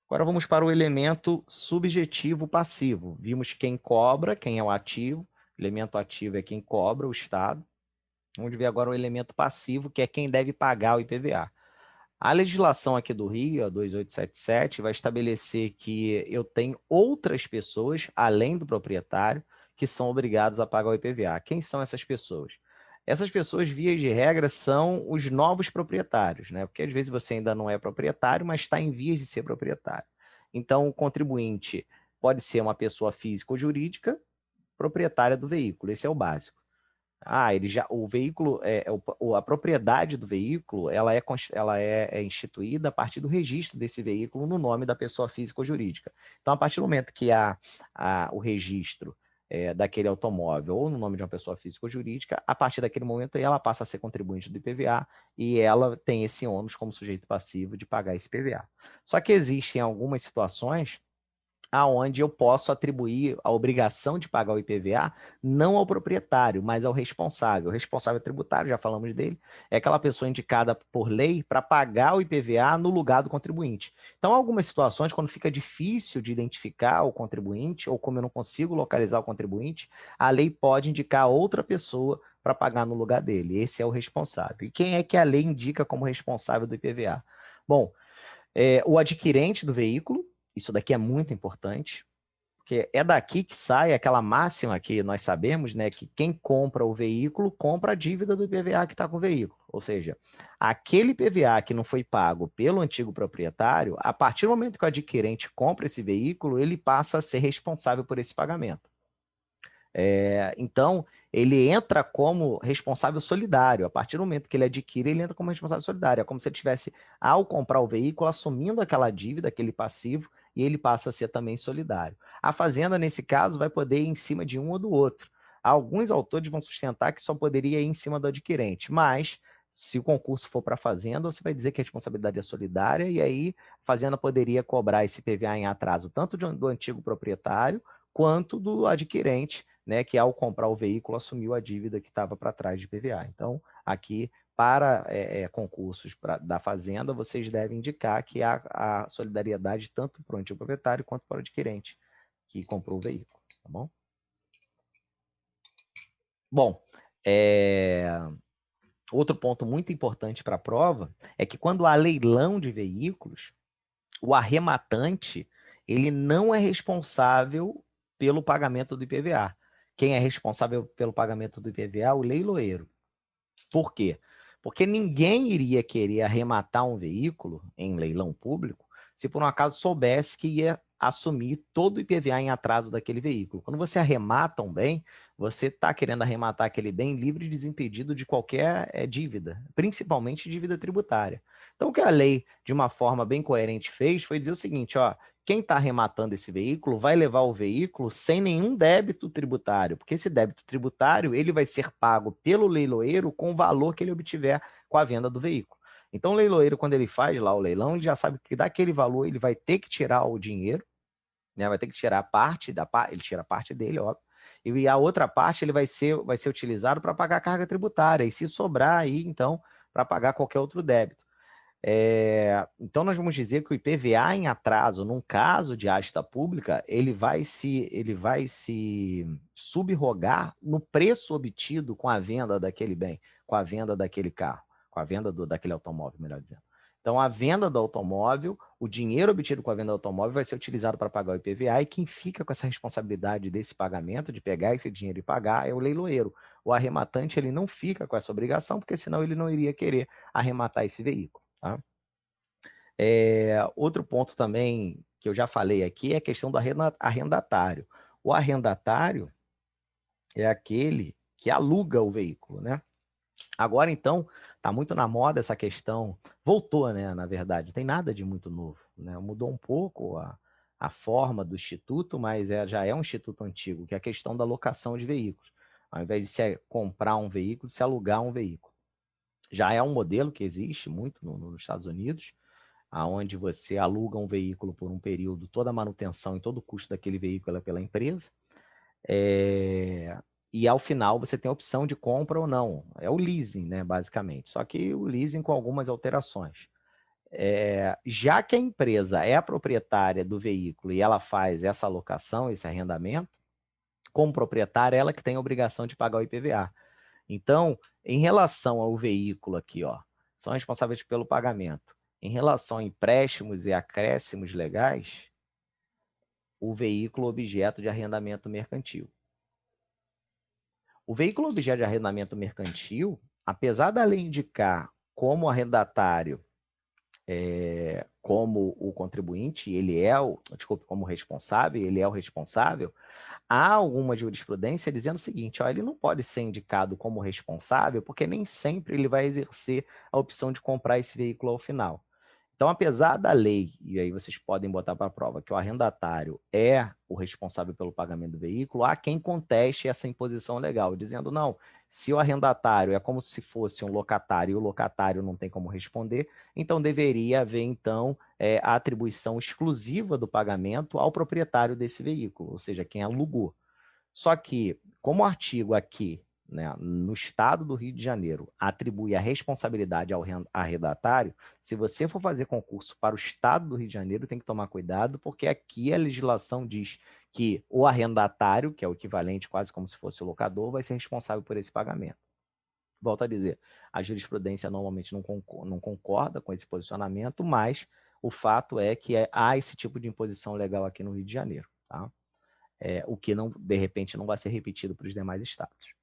Agora vamos para o elemento subjetivo passivo. Vimos quem cobra, quem é o ativo. O elemento ativo é quem cobra, o Estado. Vamos ver agora o elemento passivo, que é quem deve pagar o IPVA. A legislação aqui do Rio, a 2877, vai estabelecer que eu tenho outras pessoas, além do proprietário, que são obrigados a pagar o IPVA. Quem são essas pessoas? Essas pessoas, via de regra, são os novos proprietários, né? Porque às vezes você ainda não é proprietário, mas está em vias de ser proprietário. Então, o contribuinte pode ser uma pessoa física ou jurídica proprietária do veículo. Esse é o básico. O veículo, a propriedade do veículo, ela é instituída a partir do registro desse veículo no nome da pessoa física ou jurídica. Então, a partir do momento que há o registro daquele automóvel ou no nome de uma pessoa física ou jurídica, a partir daquele momento ela passa a ser contribuinte do IPVA e ela tem esse ônus como sujeito passivo de pagar esse IPVA. Só que existem algumas situações aonde eu posso atribuir a obrigação de pagar o IPVA não ao proprietário, mas ao responsável. O responsável tributário, já falamos dele, é aquela pessoa indicada por lei para pagar o IPVA no lugar do contribuinte. Então, algumas situações, quando fica difícil de identificar o contribuinte, ou como eu não consigo localizar o contribuinte, a lei pode indicar outra pessoa para pagar no lugar dele. Esse é o responsável. E quem é que a lei indica como responsável do IPVA? Bom, o adquirente do veículo, isso daqui é muito importante, porque é daqui que sai aquela máxima que nós sabemos, né, que quem compra o veículo compra a dívida do IPVA que está com o veículo. Ou seja, aquele IPVA que não foi pago pelo antigo proprietário, a partir do momento que o adquirente compra esse veículo, ele passa a ser responsável por esse pagamento. Então, ele entra como responsável solidário. A partir do momento que ele adquire, ele entra como responsável solidário. É como se ele tivesse, ao comprar o veículo, assumindo aquela dívida, aquele passivo, e ele passa a ser também solidário. A fazenda, nesse caso, vai poder ir em cima de um ou do outro. Alguns autores vão sustentar que só poderia ir em cima do adquirente, mas se o concurso for para a fazenda, você vai dizer que a responsabilidade é solidária, e aí a fazenda poderia cobrar esse PVA em atraso, tanto do antigo proprietário quanto do adquirente, né, que ao comprar o veículo assumiu a dívida que estava para trás de IPVA. Então, aqui, para concursos da Fazenda, vocês devem indicar que há a solidariedade tanto para o antigo proprietário quanto para o adquirente que comprou o veículo, tá bom? Bom, outro ponto muito importante para a prova é que quando há leilão de veículos, o arrematante ele não é responsável pelo pagamento do IPVA. Quem é responsável pelo pagamento do IPVA é o leiloeiro. Por quê? Porque ninguém iria querer arrematar um veículo em leilão público se por um acaso soubesse que ia assumir todo o IPVA em atraso daquele veículo. Quando você arremata um bem, você está querendo arrematar aquele bem livre e desimpedido de qualquer dívida, principalmente dívida tributária. Então, o que a lei, de uma forma bem coerente, fez foi dizer o seguinte, ó, quem está arrematando esse veículo vai levar o veículo sem nenhum débito tributário, porque esse débito tributário ele vai ser pago pelo leiloeiro com o valor que ele obtiver com a venda do veículo. Então, o leiloeiro, quando ele faz lá o leilão, ele já sabe que daquele valor ele vai ter que tirar o dinheiro, né? Vai ter que tirar parte ele tira a parte dele, óbvio, e a outra parte ele vai ser utilizado para pagar a carga tributária, e se sobrar aí, então, para pagar qualquer outro débito. Então, nós vamos dizer que o IPVA em atraso, num caso de asta pública, ele vai se subrogar no preço obtido com a venda daquele bem, com a venda daquele carro, com a venda daquele automóvel, melhor dizendo. Então, a venda do automóvel, o dinheiro obtido com a venda do automóvel vai ser utilizado para pagar o IPVA e quem fica com essa responsabilidade desse pagamento, de pegar esse dinheiro e pagar, é o leiloeiro. O arrematante, ele não fica com essa obrigação, porque senão ele não iria querer arrematar esse veículo. Tá? Outro ponto também que eu já falei aqui é a questão do arrendatário. O arrendatário é aquele que aluga o veículo, né? Agora, então, está muito na moda essa questão, voltou, né, na verdade, não tem nada de muito novo, né? Mudou um pouco a forma do instituto, mas já é um instituto antigo, que é a questão da locação de veículos. Ao invés de se comprar um veículo, se alugar um veículo. Já é um modelo que existe muito nos Estados Unidos, aonde você aluga um veículo por um período, toda a manutenção e todo o custo daquele veículo é pela empresa, e ao final você tem a opção de compra ou não. É o leasing, né, basicamente. Só que o leasing com algumas alterações. Já que a empresa é a proprietária do veículo e ela faz essa alocação, esse arrendamento, como proprietária, ela que tem a obrigação de pagar o IPVA. Então, em relação ao veículo aqui, ó, são responsáveis pelo pagamento. Em relação a empréstimos e acréscimos legais, o veículo objeto de arrendamento mercantil. O veículo objeto de arrendamento mercantil, apesar da lei indicar como arrendatário, como o contribuinte, como responsável, ele é o responsável, há alguma jurisprudência dizendo o seguinte, ó, ele não pode ser indicado como responsável porque nem sempre ele vai exercer a opção de comprar esse veículo ao final. Então, apesar da lei, e aí vocês podem botar para a prova, que o arrendatário é o responsável pelo pagamento do veículo, há quem conteste essa imposição legal, dizendo, não, se o arrendatário é como se fosse um locatário e o locatário não tem como responder, então deveria haver, então, a atribuição exclusiva do pagamento ao proprietário desse veículo, ou seja, quem alugou. Só que, como o artigo aqui, né, no estado do Rio de Janeiro, atribui a responsabilidade ao arrendatário, se você for fazer concurso para o estado do Rio de Janeiro, tem que tomar cuidado, porque aqui a legislação diz que o arrendatário, que é o equivalente quase como se fosse o locador, vai ser responsável por esse pagamento. Volto a dizer, a jurisprudência normalmente não concorda com esse posicionamento, mas o fato é que há esse tipo de imposição legal aqui no Rio de Janeiro, tá? O que, não, de repente, não vai ser repetido para os demais estados.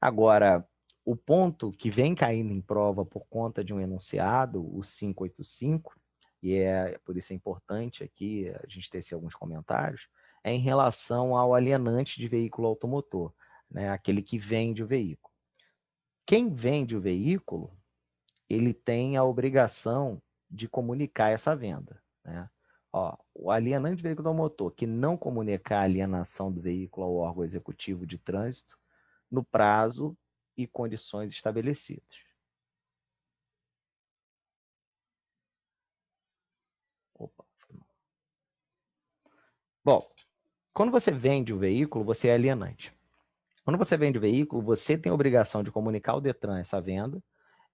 Agora, o ponto que vem caindo em prova por conta de um enunciado, o 585, e por isso é importante aqui a gente tecer alguns comentários, é em relação ao alienante de veículo automotor, né? Aquele que vende o veículo. Quem vende o veículo, ele tem a obrigação de comunicar essa venda, né? Ó, o alienante de veículo automotor que não comunicar a alienação do veículo ao órgão executivo de trânsito no prazo e condições estabelecidas. Opa. Bom, quando você vende o veículo, você é alienante. Quando você vende o veículo, você tem a obrigação de comunicar ao Detran essa venda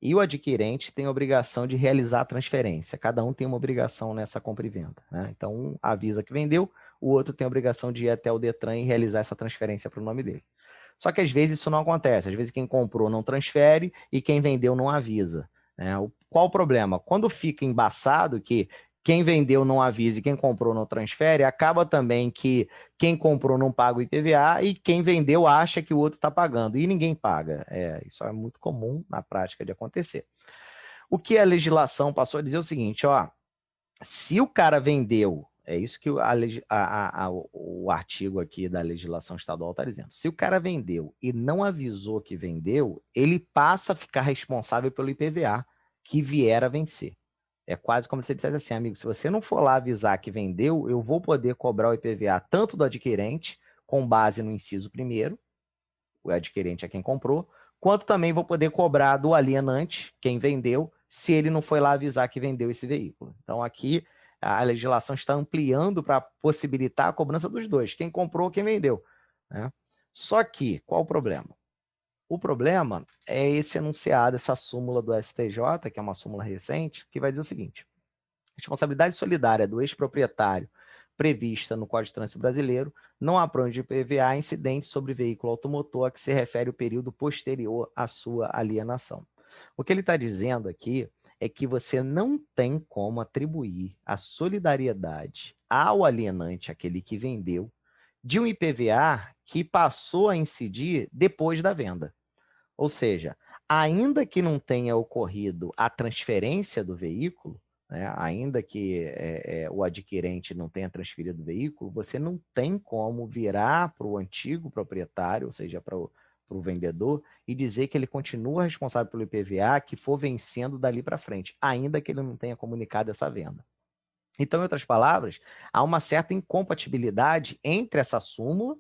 e o adquirente tem a obrigação de realizar a transferência. Cada um tem uma obrigação nessa compra e venda, né? Então, um avisa que vendeu, o outro tem a obrigação de ir até o Detran e realizar essa transferência para o nome dele. Só que às vezes isso não acontece. Às vezes quem comprou não transfere e quem vendeu não avisa, né? Qual o problema? Quando fica embaçado que quem vendeu não avisa e quem comprou não transfere, acaba também que quem comprou não paga o IPVA e quem vendeu acha que o outro está pagando e ninguém paga. Isso é muito comum na prática de acontecer. O que a legislação passou a dizer é o seguinte, ó, se o cara vendeu, é isso que o artigo aqui da legislação estadual está dizendo, se o cara vendeu e não avisou que vendeu, ele passa a ficar responsável pelo IPVA que vier a vencer. É quase como se você dissesse assim, amigo, se você não for lá avisar que vendeu, eu vou poder cobrar o IPVA tanto do adquirente, com base no inciso primeiro, o adquirente é quem comprou, quanto também vou poder cobrar do alienante, quem vendeu, se ele não foi lá avisar que vendeu esse veículo. Então aqui a legislação está ampliando para possibilitar a cobrança dos dois, quem comprou, quem vendeu, né? Só que, qual o problema? O problema é esse enunciado, essa súmula do STJ, que é uma súmula recente, que vai dizer o seguinte: responsabilidade solidária do ex-proprietário prevista no Código de Trânsito Brasileiro não abrange IPVA incidente sobre veículo automotor a que se refere o período posterior à sua alienação. O que ele está dizendo aqui é que você não tem como atribuir a solidariedade ao alienante, aquele que vendeu, de um IPVA que passou a incidir depois da venda. Ou seja, ainda que não tenha ocorrido a transferência do veículo, né, ainda que o adquirente não tenha transferido o veículo, você não tem como virar para o antigo proprietário, ou seja, para o vendedor, e dizer que ele continua responsável pelo IPVA que for vencendo dali para frente, ainda que ele não tenha comunicado essa venda. Então, em outras palavras, há uma certa incompatibilidade entre essa súmula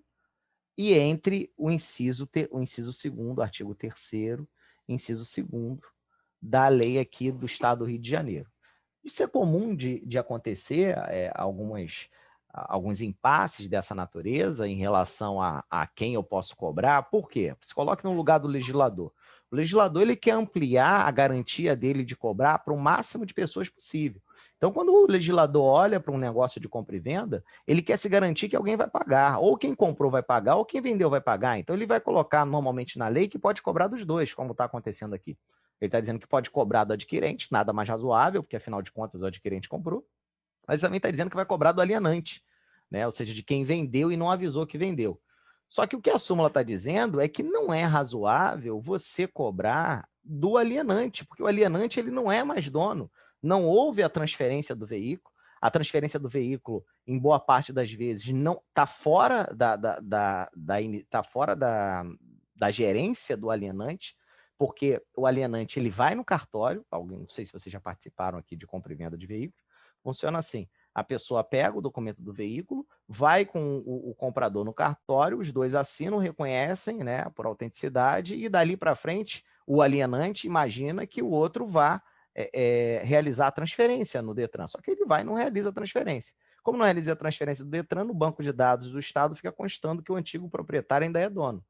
e entre o inciso 2º, artigo 3º, inciso 2º da lei aqui do Estado do Rio de Janeiro. Isso é comum de acontecer, alguns impasses dessa natureza em relação a quem eu posso cobrar. Por quê? Se coloque no lugar do legislador. O legislador ele quer ampliar a garantia dele de cobrar para o máximo de pessoas possível. Então, quando o legislador olha para um negócio de compra e venda, ele quer se garantir que alguém vai pagar. Ou quem comprou vai pagar, ou quem vendeu vai pagar. Então, ele vai colocar normalmente na lei que pode cobrar dos dois, como está acontecendo aqui. Ele está dizendo que pode cobrar do adquirente, nada mais razoável, porque afinal de contas o adquirente comprou, mas também está dizendo que vai cobrar do alienante, né? Ou seja, de quem vendeu e não avisou que vendeu. Só que o que a súmula está dizendo é que não é razoável você cobrar do alienante, porque o alienante ele não é mais dono, não houve a transferência do veículo, a transferência do veículo, em boa parte das vezes, não está fora tá fora da gerência do alienante, porque o alienante ele vai no cartório, não sei se vocês já participaram aqui de compra e venda de veículo, funciona assim, a pessoa pega o documento do veículo, vai com o comprador no cartório, os dois assinam, reconhecem, né, por autenticidade, e dali para frente o alienante imagina que o outro vá realizar a transferência no Detran, só que ele vai e não realiza a transferência. Como não realiza a transferência do Detran, no banco de dados do Estado fica constando que o antigo proprietário ainda é dono.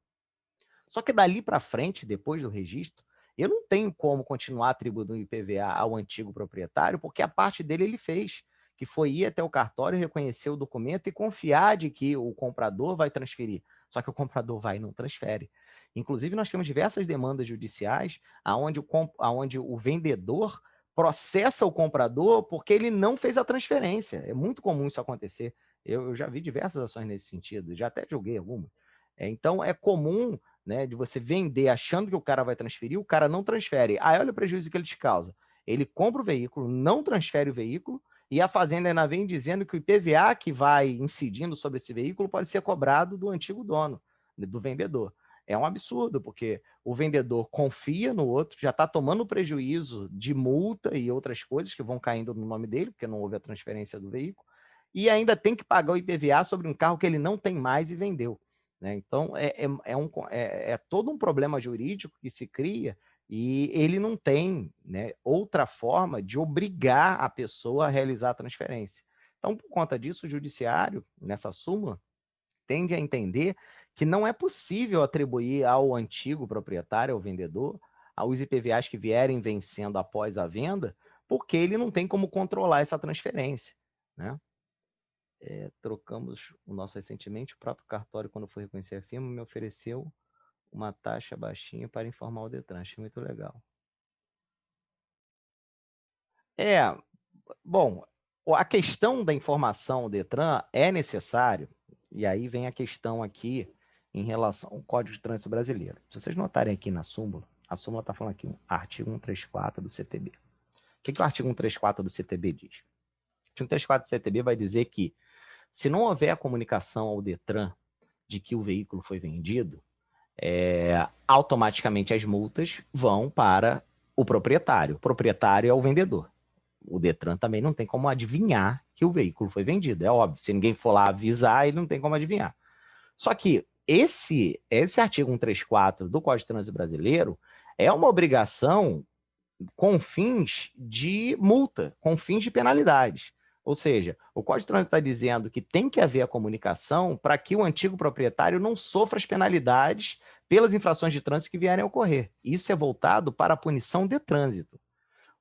Só que dali para frente, depois do registro, eu não tenho como continuar atribuindo o IPVA ao antigo proprietário, porque a parte dele ele fez, que foi ir até o cartório, reconhecer o documento e confiar de que o comprador vai transferir. Só que o comprador vai e não transfere. Inclusive, nós temos diversas demandas judiciais onde o vendedor processa o comprador porque ele não fez a transferência. É muito comum isso acontecer. Eu já vi diversas ações nesse sentido, já até julguei algumas. Então, é comum, né, de você vender achando que o cara vai transferir, o cara não transfere. Aí olha o prejuízo que ele te causa. Ele compra o veículo, não transfere o veículo, e a fazenda ainda vem dizendo que o IPVA que vai incidindo sobre esse veículo pode ser cobrado do antigo dono, do vendedor. É um absurdo, porque o vendedor confia no outro, já está tomando prejuízo de multa e outras coisas que vão caindo no nome dele, porque não houve a transferência do veículo, e ainda tem que pagar o IPVA sobre um carro que ele não tem mais e vendeu, né? Então, é todo um problema jurídico que se cria e ele não tem, né, outra forma de obrigar a pessoa a realizar a transferência. Então, por conta disso, o judiciário, nessa súmula, tende a entender que não é possível atribuir ao antigo proprietário, ao vendedor, aos IPVAs que vierem vencendo após a venda, porque ele não tem como controlar essa transferência, né? Trocamos o nosso recentemente, o próprio cartório, quando foi reconhecer a firma, me ofereceu uma taxa baixinha para informar o Detran. Achei muito legal. Bom, a questão da informação ao Detran é necessário, e aí vem a questão aqui em relação ao Código de Trânsito Brasileiro. Se vocês notarem aqui na súmula, a súmula está falando aqui, artigo 134 do CTB. O que o artigo 134 do CTB diz? O artigo 134 do CTB vai dizer que, se não houver a comunicação ao Detran de que o veículo foi vendido, automaticamente as multas vão para o proprietário. O proprietário é o vendedor. O Detran também não tem como adivinhar que o veículo foi vendido. É óbvio, se ninguém for lá avisar, ele não tem como adivinhar. Só que esse artigo 134 do Código de Trânsito Brasileiro é uma obrigação com fins de multa, com fins de penalidades. Ou seja, o Código de Trânsito está dizendo que tem que haver a comunicação para que o antigo proprietário não sofra as penalidades pelas infrações de trânsito que vierem a ocorrer. Isso é voltado para a punição de trânsito.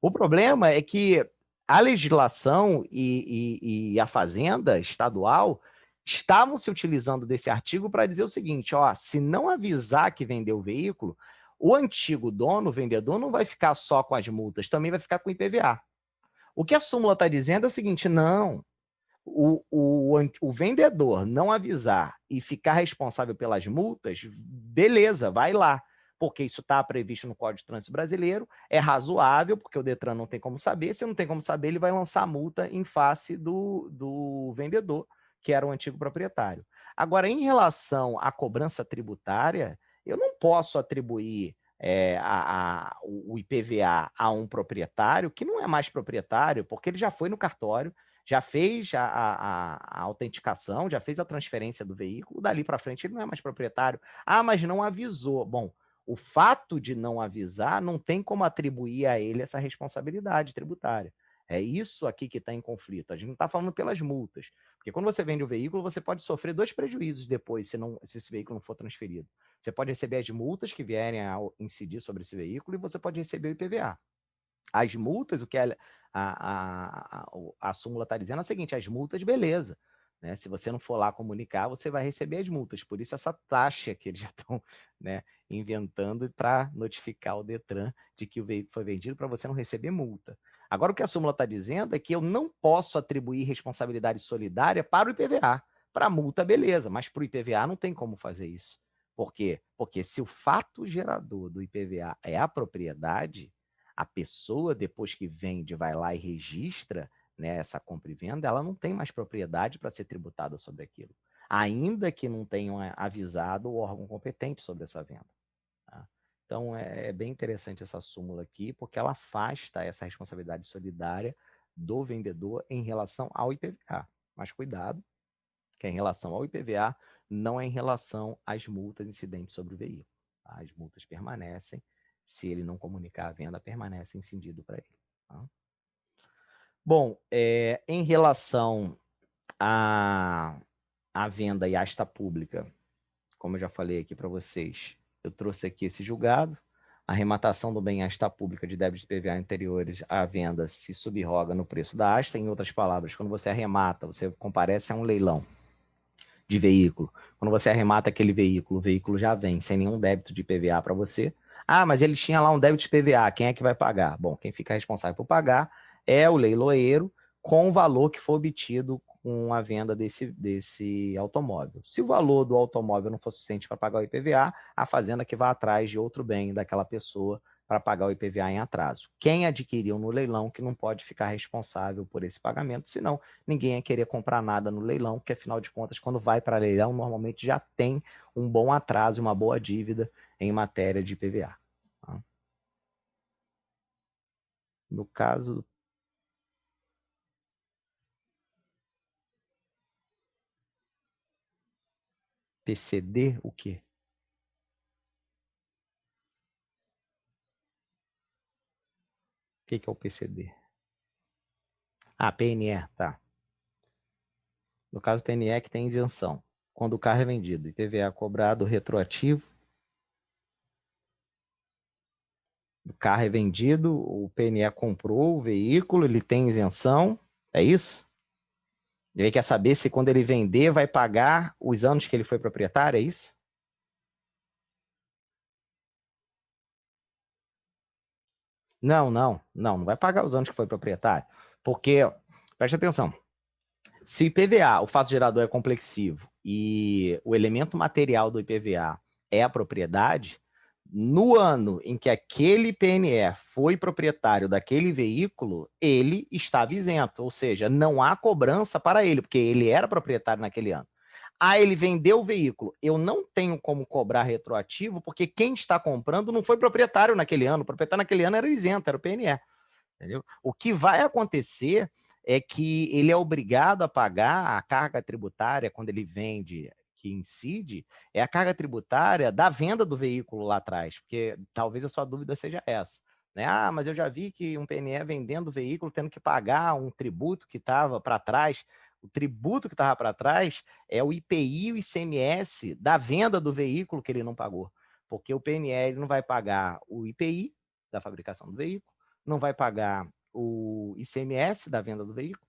O problema é que a legislação e a Fazenda estadual estavam se utilizando desse artigo para dizer o seguinte: ó, se não avisar que vendeu o veículo, o antigo dono, o vendedor, não vai ficar só com as multas, também vai ficar com o IPVA. O que a súmula está dizendo é o seguinte: não, o vendedor não avisar e ficar responsável pelas multas, beleza, vai lá, porque isso está previsto no Código de Trânsito Brasileiro, é razoável, porque o Detran não tem como saber, se não tem como saber, ele vai lançar multa em face do vendedor, que era o antigo proprietário. Agora, em relação à cobrança tributária, eu não posso atribuir o IPVA a um proprietário que não é mais proprietário, porque ele já foi no cartório, já fez a autenticação, já fez a transferência do veículo, dali para frente ele não é mais proprietário. Ah, mas não avisou. Bom, o fato de não avisar não tem como atribuir a ele essa responsabilidade tributária. É isso aqui que está em conflito. A gente não está falando pelas multas. Porque quando você vende o veículo, você pode sofrer 2 prejuízos depois, se esse veículo não for transferido. Você pode receber as multas que vierem a incidir sobre esse veículo e você pode receber o IPVA. As multas, o que a súmula está dizendo é o seguinte: as multas, beleza. Né? Se você não for lá comunicar, você vai receber as multas. Por isso, essa taxa que eles já estão, né, inventando para notificar o Detran de que o veículo foi vendido para você não receber multa. Agora, o que a súmula está dizendo é que eu não posso atribuir responsabilidade solidária para o IPVA. Para a multa, beleza, mas para o IPVA não tem como fazer isso. Por quê? Porque se o fato gerador do IPVA é a propriedade, a pessoa, depois que vende, vai lá e registra, né, essa compra e venda, ela não tem mais propriedade para ser tributada sobre aquilo, ainda que não tenham avisado o órgão competente sobre essa venda. Tá? Então, é bem interessante essa súmula aqui, porque ela afasta essa responsabilidade solidária do vendedor em relação ao IPVA. Mas cuidado, que é em relação ao IPVA, não é em relação às multas incidentes sobre o veículo. Tá? As multas permanecem, se ele não comunicar a venda, permanece incidido para ele. Tá? Bom, em relação à venda e asta pública, como eu já falei aqui para vocês, eu trouxe aqui esse julgado. A arrematação do bem em asta pública de débitos de PVA anteriores à venda se subroga no preço da asta. Em outras palavras, quando você arremata, você comparece a um leilão de veículo. Quando você arremata aquele veículo, o veículo já vem sem nenhum débito de PVA para você. Ah, mas ele tinha lá um débito de PVA, quem é que vai pagar? Bom, quem fica responsável por pagar é o leiloeiro com o valor que for obtido com a venda desse automóvel. Se o valor do automóvel não for suficiente para pagar o IPVA, a fazenda que vai atrás de outro bem daquela pessoa para pagar o IPVA em atraso. Quem adquiriu no leilão que não pode ficar responsável por esse pagamento, senão ninguém ia querer comprar nada no leilão, porque afinal de contas, quando vai para leilão, normalmente já tem um bom atraso, uma boa dívida em matéria de IPVA. Tá? No caso PCD, o quê? O que é o PCD? Ah, PNE, tá. No caso PNE que tem isenção. quando o carro é vendido. IPVA cobrado retroativo. O carro é vendido, o PNE comprou o veículo, ele tem isenção, é isso? Ele quer saber se quando ele vender vai pagar os anos que ele foi proprietário, é isso? Não vai pagar os anos que foi proprietário. Porque, preste atenção, se o IPVA, o fato gerador é complexivo e o elemento material do IPVA é a propriedade, no ano em que aquele PNE foi proprietário daquele veículo, ele estava isento, ou seja, não há cobrança para ele, porque ele era proprietário naquele ano. Ah, ele vendeu o veículo. Eu não tenho como cobrar retroativo, porque quem está comprando não foi proprietário naquele ano. O proprietário naquele ano era isento, era o PNE. Entendeu? O que vai acontecer é que ele é obrigado a pagar a carga tributária quando ele vende, que incide, é a carga tributária da venda do veículo lá atrás, porque talvez a sua dúvida seja essa. Né? Ah, mas eu já vi que um PNE vendendo o veículo tendo que pagar um tributo que estava para trás. O tributo que estava para trás é o IPI e o ICMS da venda do veículo que ele não pagou. Porque o PNE ele não vai pagar o IPI da fabricação do veículo, não vai pagar o ICMS da venda do veículo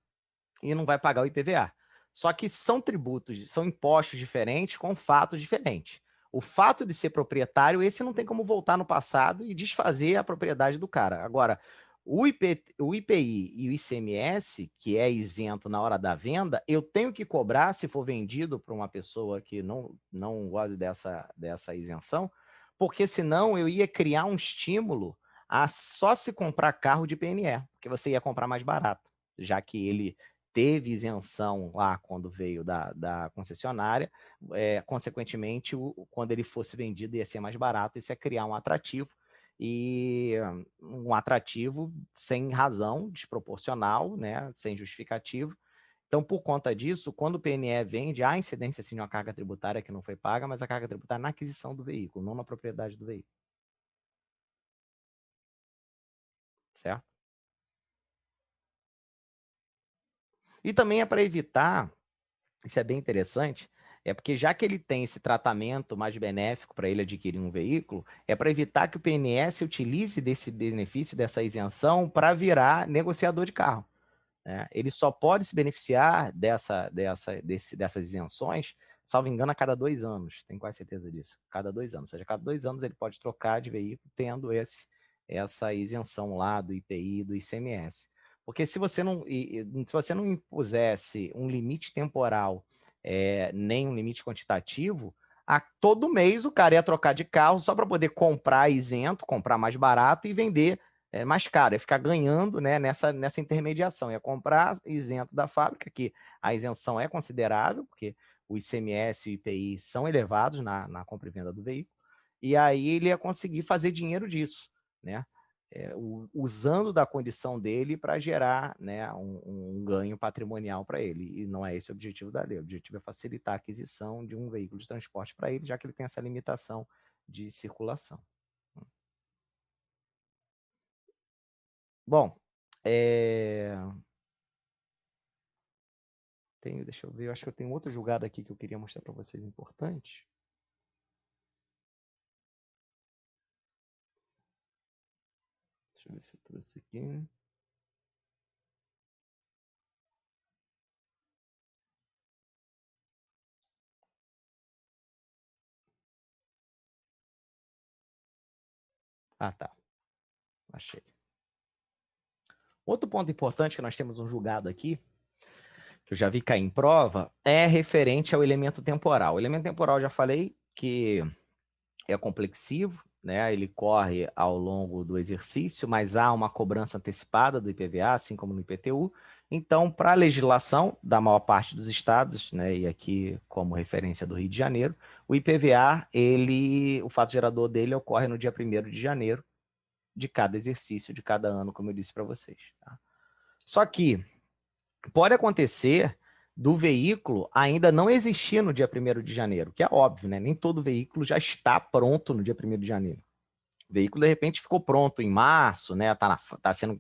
e não vai pagar o IPVA. Só que são tributos, são impostos diferentes com fatos diferentes. O fato de ser proprietário, esse não tem como voltar no passado e desfazer a propriedade do cara. Agora, o IPI e o ICMS, que é isento na hora da venda, eu tenho que cobrar se for vendido para uma pessoa que não gosta dessa isenção, porque senão eu ia criar um estímulo a só se comprar carro de PNE, porque você ia comprar mais barato, já que ele teve isenção lá quando veio da concessionária, consequentemente, quando ele fosse vendido ia ser mais barato, isso ia criar um atrativo, e um atrativo sem razão, desproporcional, né, sem justificativo. Então, por conta disso, quando o PNE vende, há incidência sim de uma carga tributária que não foi paga, mas a carga tributária na aquisição do veículo, não na propriedade do veículo. Certo? E também é para evitar, isso é bem interessante, é porque já que ele tem esse tratamento mais benéfico para ele adquirir um veículo, é para evitar que o PNS utilize desse benefício, dessa isenção, para virar negociador de carro. Né? Ele só pode se beneficiar dessas isenções, salvo engano, a cada 2 anos. Tenho quase certeza disso. Cada 2 anos. Ou seja, a cada 2 anos ele pode trocar de veículo tendo essa isenção lá do IPI e do ICMS. Porque se você não impusesse um limite temporal, nem um limite quantitativo, a todo mês o cara ia trocar de carro só para poder comprar isento, comprar mais barato e vender mais caro, ia ficar ganhando, né, nessa intermediação, ia comprar isento da fábrica, que a isenção é considerável, porque o ICMS e o IPI são elevados na compra e venda do veículo, e aí ele ia conseguir fazer dinheiro disso, né? Usando da condição dele para gerar, né, um ganho patrimonial para ele. E não é esse o objetivo da lei. O objetivo é facilitar a aquisição de um veículo de transporte para ele, já que ele tem essa limitação de circulação. Bom, deixa eu ver, eu acho que eu tenho outro julgado aqui que eu queria mostrar para vocês importante. Deixa eu ver se eu trouxe aqui. Ah, tá. Achei. Outro ponto importante que nós temos um julgado aqui, que eu já vi cair em prova, é referente ao elemento temporal. O elemento temporal, eu já falei que é complexivo, né? Ele corre ao longo do exercício, mas há uma cobrança antecipada do IPVA, assim como no IPTU. Então, para a legislação da maior parte dos estados, né, e aqui como referência do Rio de Janeiro, o IPVA, o fato gerador dele ocorre no dia 1º de janeiro de cada exercício, de cada ano, como eu disse para vocês. Tá? Só que pode acontecer do veículo ainda não existir no dia 1º de janeiro, que é óbvio, né? Nem todo veículo já está pronto no dia 1º de janeiro. O veículo, de repente, ficou pronto em março, né? Tá sendo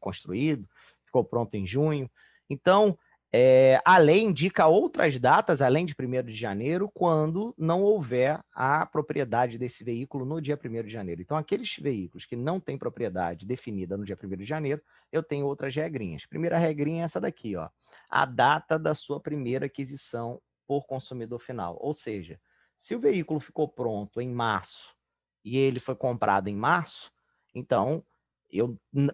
construído, ficou pronto em junho. Então, A lei indica outras datas, além de 1º de janeiro, quando não houver a propriedade desse veículo no dia 1º de janeiro. Então, aqueles veículos que não têm propriedade definida no dia 1º de janeiro, eu tenho outras regrinhas. Primeira regrinha é essa daqui, ó, a data da sua primeira aquisição por consumidor final. Ou seja, se o veículo ficou pronto em março e ele foi comprado em março, então,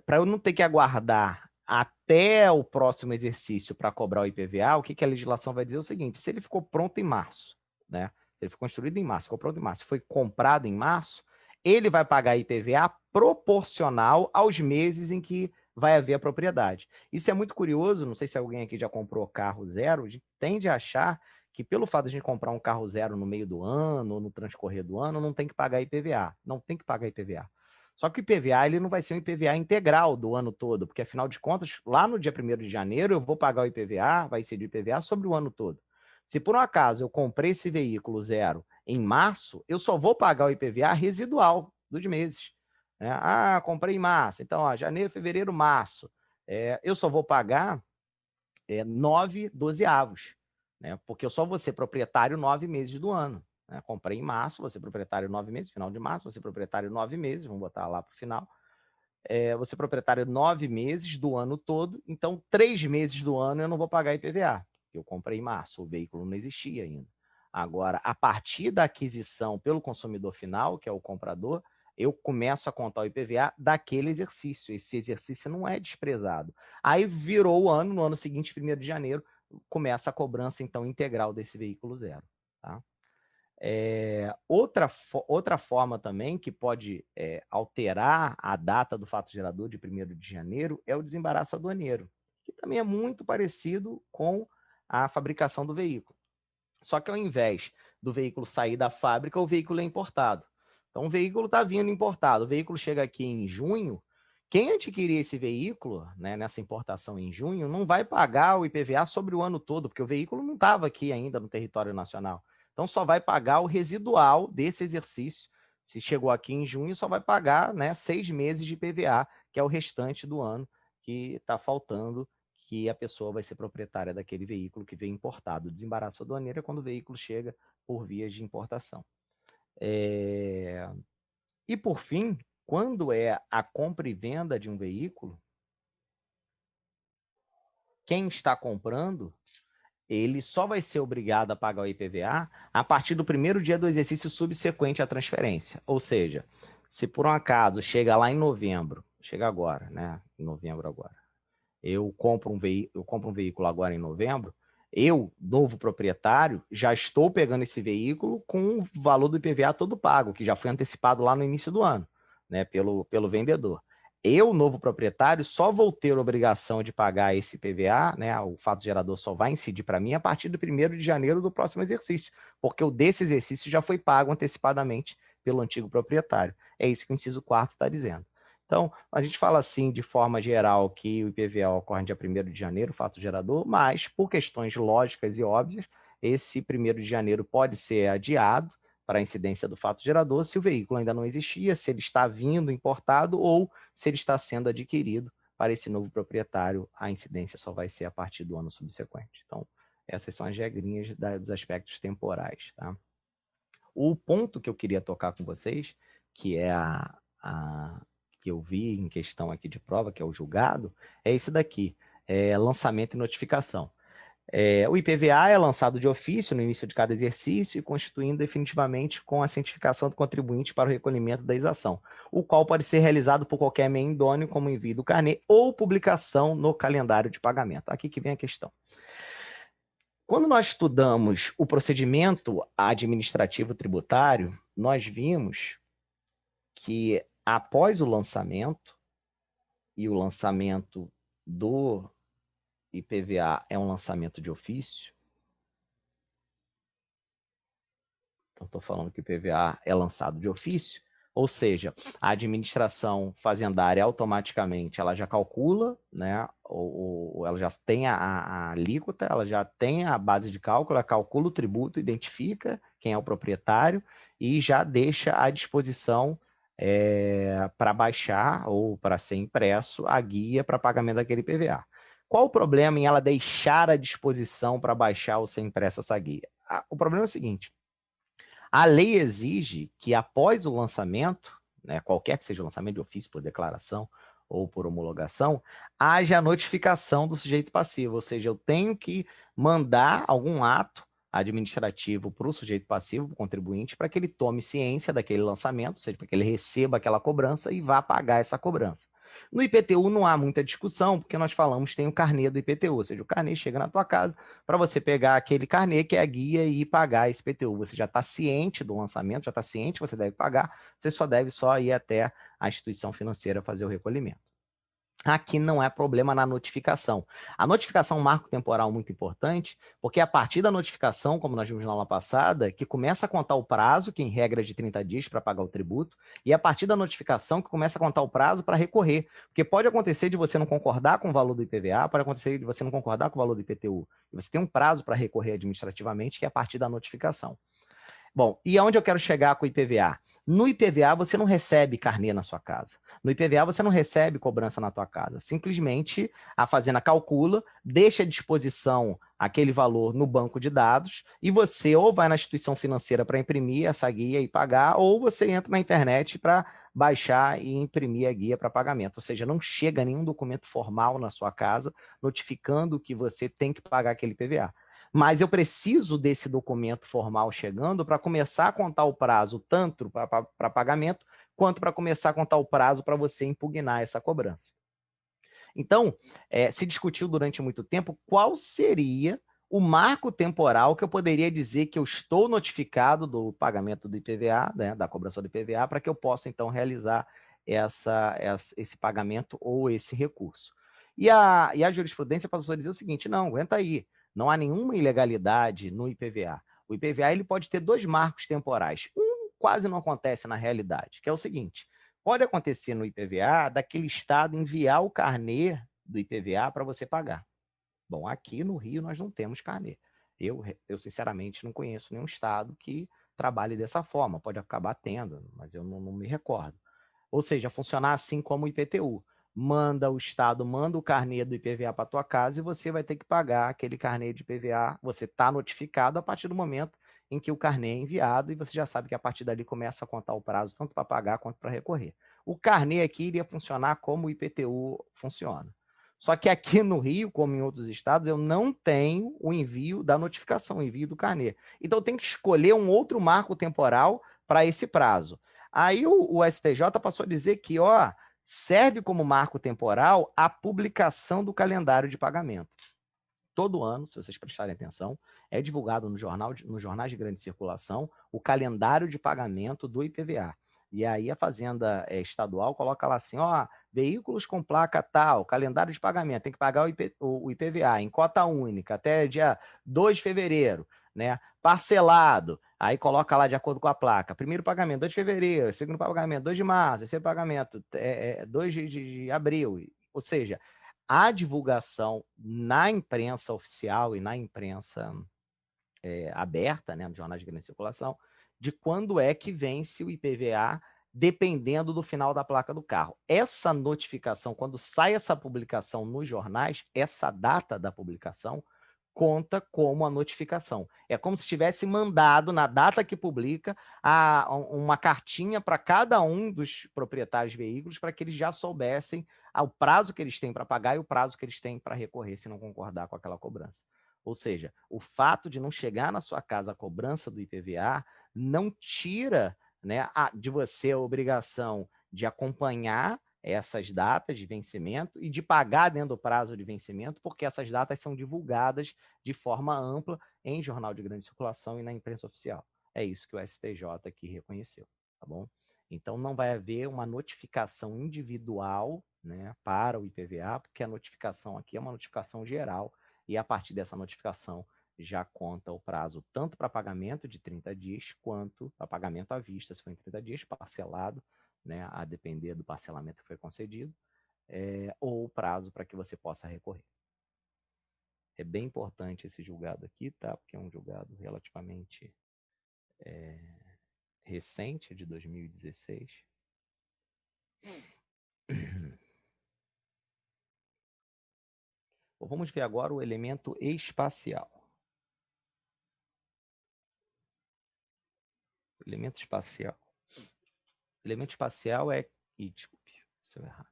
para eu não ter que aguardar até o próximo exercício para cobrar o IPVA, o que a legislação vai dizer é o seguinte: se ele ficou pronto em março, né? Se ele foi construído em março, ficou pronto em março, foi comprado em março, ele vai pagar IPVA proporcional aos meses em que vai haver a propriedade. Isso é muito curioso, não sei se alguém aqui já comprou carro zero, a gente tende a achar que pelo fato de a gente comprar um carro zero no meio do ano ou no transcorrer do ano, não tem que pagar IPVA. Não tem que pagar IPVA. Só que o IPVA ele não vai ser um IPVA integral do ano todo, porque afinal de contas, lá no dia 1º de janeiro, eu vou pagar o IPVA, vai ser de IPVA sobre o ano todo. Se por um acaso eu comprei esse veículo zero em março, eu só vou pagar o IPVA residual dos meses. Comprei em março, então, janeiro, fevereiro, março. Eu só vou pagar 9 dozeavos, né? Porque eu só vou ser proprietário 9 meses do ano. Comprei em março, vou ser proprietário 9 meses, final de março, vou ser proprietário 9 meses, vamos botar lá para o final. Vou ser proprietário 9 meses do ano todo, então 3 meses do ano eu não vou pagar IPVA, porque eu comprei em março, o veículo não existia ainda. Agora, a partir da aquisição pelo consumidor final, que é o comprador, eu começo a contar o IPVA daquele exercício. Esse exercício não é desprezado. Aí virou o ano, no ano seguinte, 1º de janeiro, começa a cobrança, então, integral desse veículo zero. Tá? Outra forma também que pode alterar a data do fato gerador de 1º de janeiro é o desembaraço aduaneiro, que também é muito parecido com a fabricação do veículo. Só que ao invés do veículo sair da fábrica, o veículo é importado. Então o veículo está vindo importado, o veículo chega aqui em junho, quem adquirir esse veículo, né, nessa importação em junho, não vai pagar o IPVA sobre o ano todo, porque o veículo não estava aqui ainda no território nacional. Então, só vai pagar o residual desse exercício. Se chegou aqui em junho, só vai pagar, né, 6 meses de IPVA, que é o restante do ano que está faltando, que a pessoa vai ser proprietária daquele veículo que veio importado. O desembaraço aduaneiro é quando o veículo chega por vias de importação. E, por fim, quando é a compra e venda de um veículo, quem está comprando, ele só vai ser obrigado a pagar o IPVA a partir do 1º dia do exercício subsequente à transferência. Ou seja, se por um acaso chega lá em novembro, chega agora, né? Em novembro agora, eu compro um veículo agora em novembro, eu, novo proprietário, já estou pegando esse veículo com o valor do IPVA todo pago, que já foi antecipado lá no início do ano, né? Pelo vendedor. Eu, novo proprietário, só vou ter a obrigação de pagar esse IPVA, né? O fato gerador só vai incidir para mim a partir do 1º de janeiro do próximo exercício, porque o desse exercício já foi pago antecipadamente pelo antigo proprietário. É isso que o inciso 4º está dizendo. Então, a gente fala assim, de forma geral, que o IPVA ocorre no dia 1º de janeiro, fato gerador, mas, por questões lógicas e óbvias, esse 1º de janeiro pode ser adiado para a incidência do fato gerador se o veículo ainda não existia, se ele está vindo importado ou se ele está sendo adquirido para esse novo proprietário, a incidência só vai ser a partir do ano subsequente. Então, essas são as regrinhas dos aspectos temporais. Tá? O ponto que eu queria tocar com vocês, que é que eu vi em questão aqui de prova, que é o julgado, é esse daqui, lançamento e notificação. O IPVA é lançado de ofício no início de cada exercício e constituindo definitivamente com a cientificação do contribuinte para o recolhimento da exação, o qual pode ser realizado por qualquer meio idôneo, como envio do carnê ou publicação no calendário de pagamento. Aqui que vem a questão. Quando nós estudamos o procedimento administrativo tributário, nós vimos que após o lançamento, e o lançamento do IPVA é um lançamento de ofício, então estou falando que o IPVA é lançado de ofício, ou seja, a administração fazendária automaticamente ela já calcula, né, ou ela já tem a alíquota, ela já tem a base de cálculo, ela calcula o tributo, identifica quem é o proprietário e já deixa à disposição para baixar ou para ser impresso a guia para pagamento daquele IPVA. Qual o problema em ela deixar à disposição para baixar ou ser impressa essa guia? O problema é o seguinte, a lei exige que após o lançamento, né, qualquer que seja o lançamento de ofício por declaração ou por homologação, haja a notificação do sujeito passivo, ou seja, eu tenho que mandar algum ato administrativo para o sujeito passivo, para o contribuinte, para que ele tome ciência daquele lançamento, ou seja, para que ele receba aquela cobrança e vá pagar essa cobrança. No IPTU não há muita discussão, porque nós falamos tem o carnê do IPTU, ou seja, o carnê chega na tua casa para você pegar aquele carnê que é a guia e pagar esse IPTU. Você já está ciente do lançamento, já está ciente que você deve pagar, você só deve só ir até a instituição financeira fazer o recolhimento. Aqui não é problema na notificação. A notificação é um marco temporal muito importante, porque é a partir da notificação, como nós vimos na aula passada, que começa a contar o prazo, que em regra é de 30 dias para pagar o tributo, e é a partir da notificação que começa a contar o prazo para recorrer. Porque pode acontecer de você não concordar com o valor do IPVA, pode acontecer de você não concordar com o valor do IPTU. E você tem um prazo para recorrer administrativamente, que é a partir da notificação. Bom, e aonde eu quero chegar com o IPVA? No IPVA, você não recebe carnê na sua casa. No IPVA, você não recebe cobrança na tua casa. Simplesmente, a fazenda calcula, deixa à disposição aquele valor no banco de dados e você ou vai na instituição financeira para imprimir essa guia e pagar, ou você entra na internet para baixar e imprimir a guia para pagamento. Ou seja, não chega nenhum documento formal na sua casa notificando que você tem que pagar aquele IPVA. Mas eu preciso desse documento formal chegando para começar a contar o prazo, tanto para pagamento, quanto para começar a contar o prazo para você impugnar essa cobrança. Então, se discutiu durante muito tempo qual seria o marco temporal que eu poderia dizer que eu estou notificado do pagamento do IPVA, né, da cobrança do IPVA, para que eu possa, então, realizar esse pagamento ou esse recurso. E a jurisprudência passou a dizer o seguinte, não, aguenta aí, não há nenhuma ilegalidade no IPVA. O IPVA ele pode ter dois marcos temporais. Um quase não acontece na realidade, que é o seguinte, pode acontecer no IPVA daquele estado enviar o carnê do IPVA para você pagar. Bom, aqui no Rio nós não temos carnê. Eu sinceramente não conheço nenhum estado que trabalhe dessa forma. Pode acabar tendo, mas eu não me recordo. Ou seja, funcionar assim como o IPTU. O Estado manda o carnê do IPVA para tua casa e você vai ter que pagar aquele carnê de IPVA. Você está notificado a partir do momento em que o carnê é enviado e você já sabe que a partir dali começa a contar o prazo tanto para pagar quanto para recorrer. O carnê aqui iria funcionar como o IPTU funciona. Só que aqui no Rio, como em outros estados, eu não tenho o envio da notificação, o envio do carnê. Então eu tenho que escolher um outro marco temporal para esse prazo. Aí o STJ passou a dizer que, serve como marco temporal a publicação do calendário de pagamento. Todo ano, se vocês prestarem atenção, é divulgado nos jornais de grande circulação o calendário de pagamento do IPVA. E aí a Fazenda Estadual coloca lá assim, veículos com placa tal, calendário de pagamento, tem que pagar o IPVA em cota única até dia 2 de fevereiro, né? Parcelado, aí coloca lá de acordo com a placa, primeiro pagamento 2 de fevereiro, segundo pagamento 2 de março, terceiro pagamento 2 de abril, ou seja, a divulgação na imprensa oficial e na imprensa aberta, né, nos jornais de grande circulação, de quando é que vence o IPVA, dependendo do final da placa do carro. Essa notificação, quando sai essa publicação nos jornais, essa data da publicação conta como a notificação. É como se tivesse mandado, na data que publica, uma cartinha para cada um dos proprietários de veículos para que eles já soubessem o prazo que eles têm para pagar e o prazo que eles têm para recorrer se não concordar com aquela cobrança. Ou seja, o fato de não chegar na sua casa a cobrança do IPVA não tira, né, de você a obrigação de acompanhar essas datas de vencimento e de pagar dentro do prazo de vencimento, porque essas datas são divulgadas de forma ampla em jornal de grande circulação e na imprensa oficial. É isso que o STJ aqui reconheceu, tá bom? Então, não vai haver uma notificação individual, né, para o IPVA, porque a notificação aqui é uma notificação geral e a partir dessa notificação já conta o prazo tanto para pagamento de 30 dias, quanto para pagamento à vista, se for em 30 dias, parcelado, né, a depender do parcelamento que foi concedido, ou o prazo para que você possa recorrer. É bem importante esse julgado aqui, tá? Porque é um julgado relativamente recente, de 2016. Vamos ver agora o elemento espacial. O elemento espacial. O elemento espacial é... Ih, desculpe, isso é errado.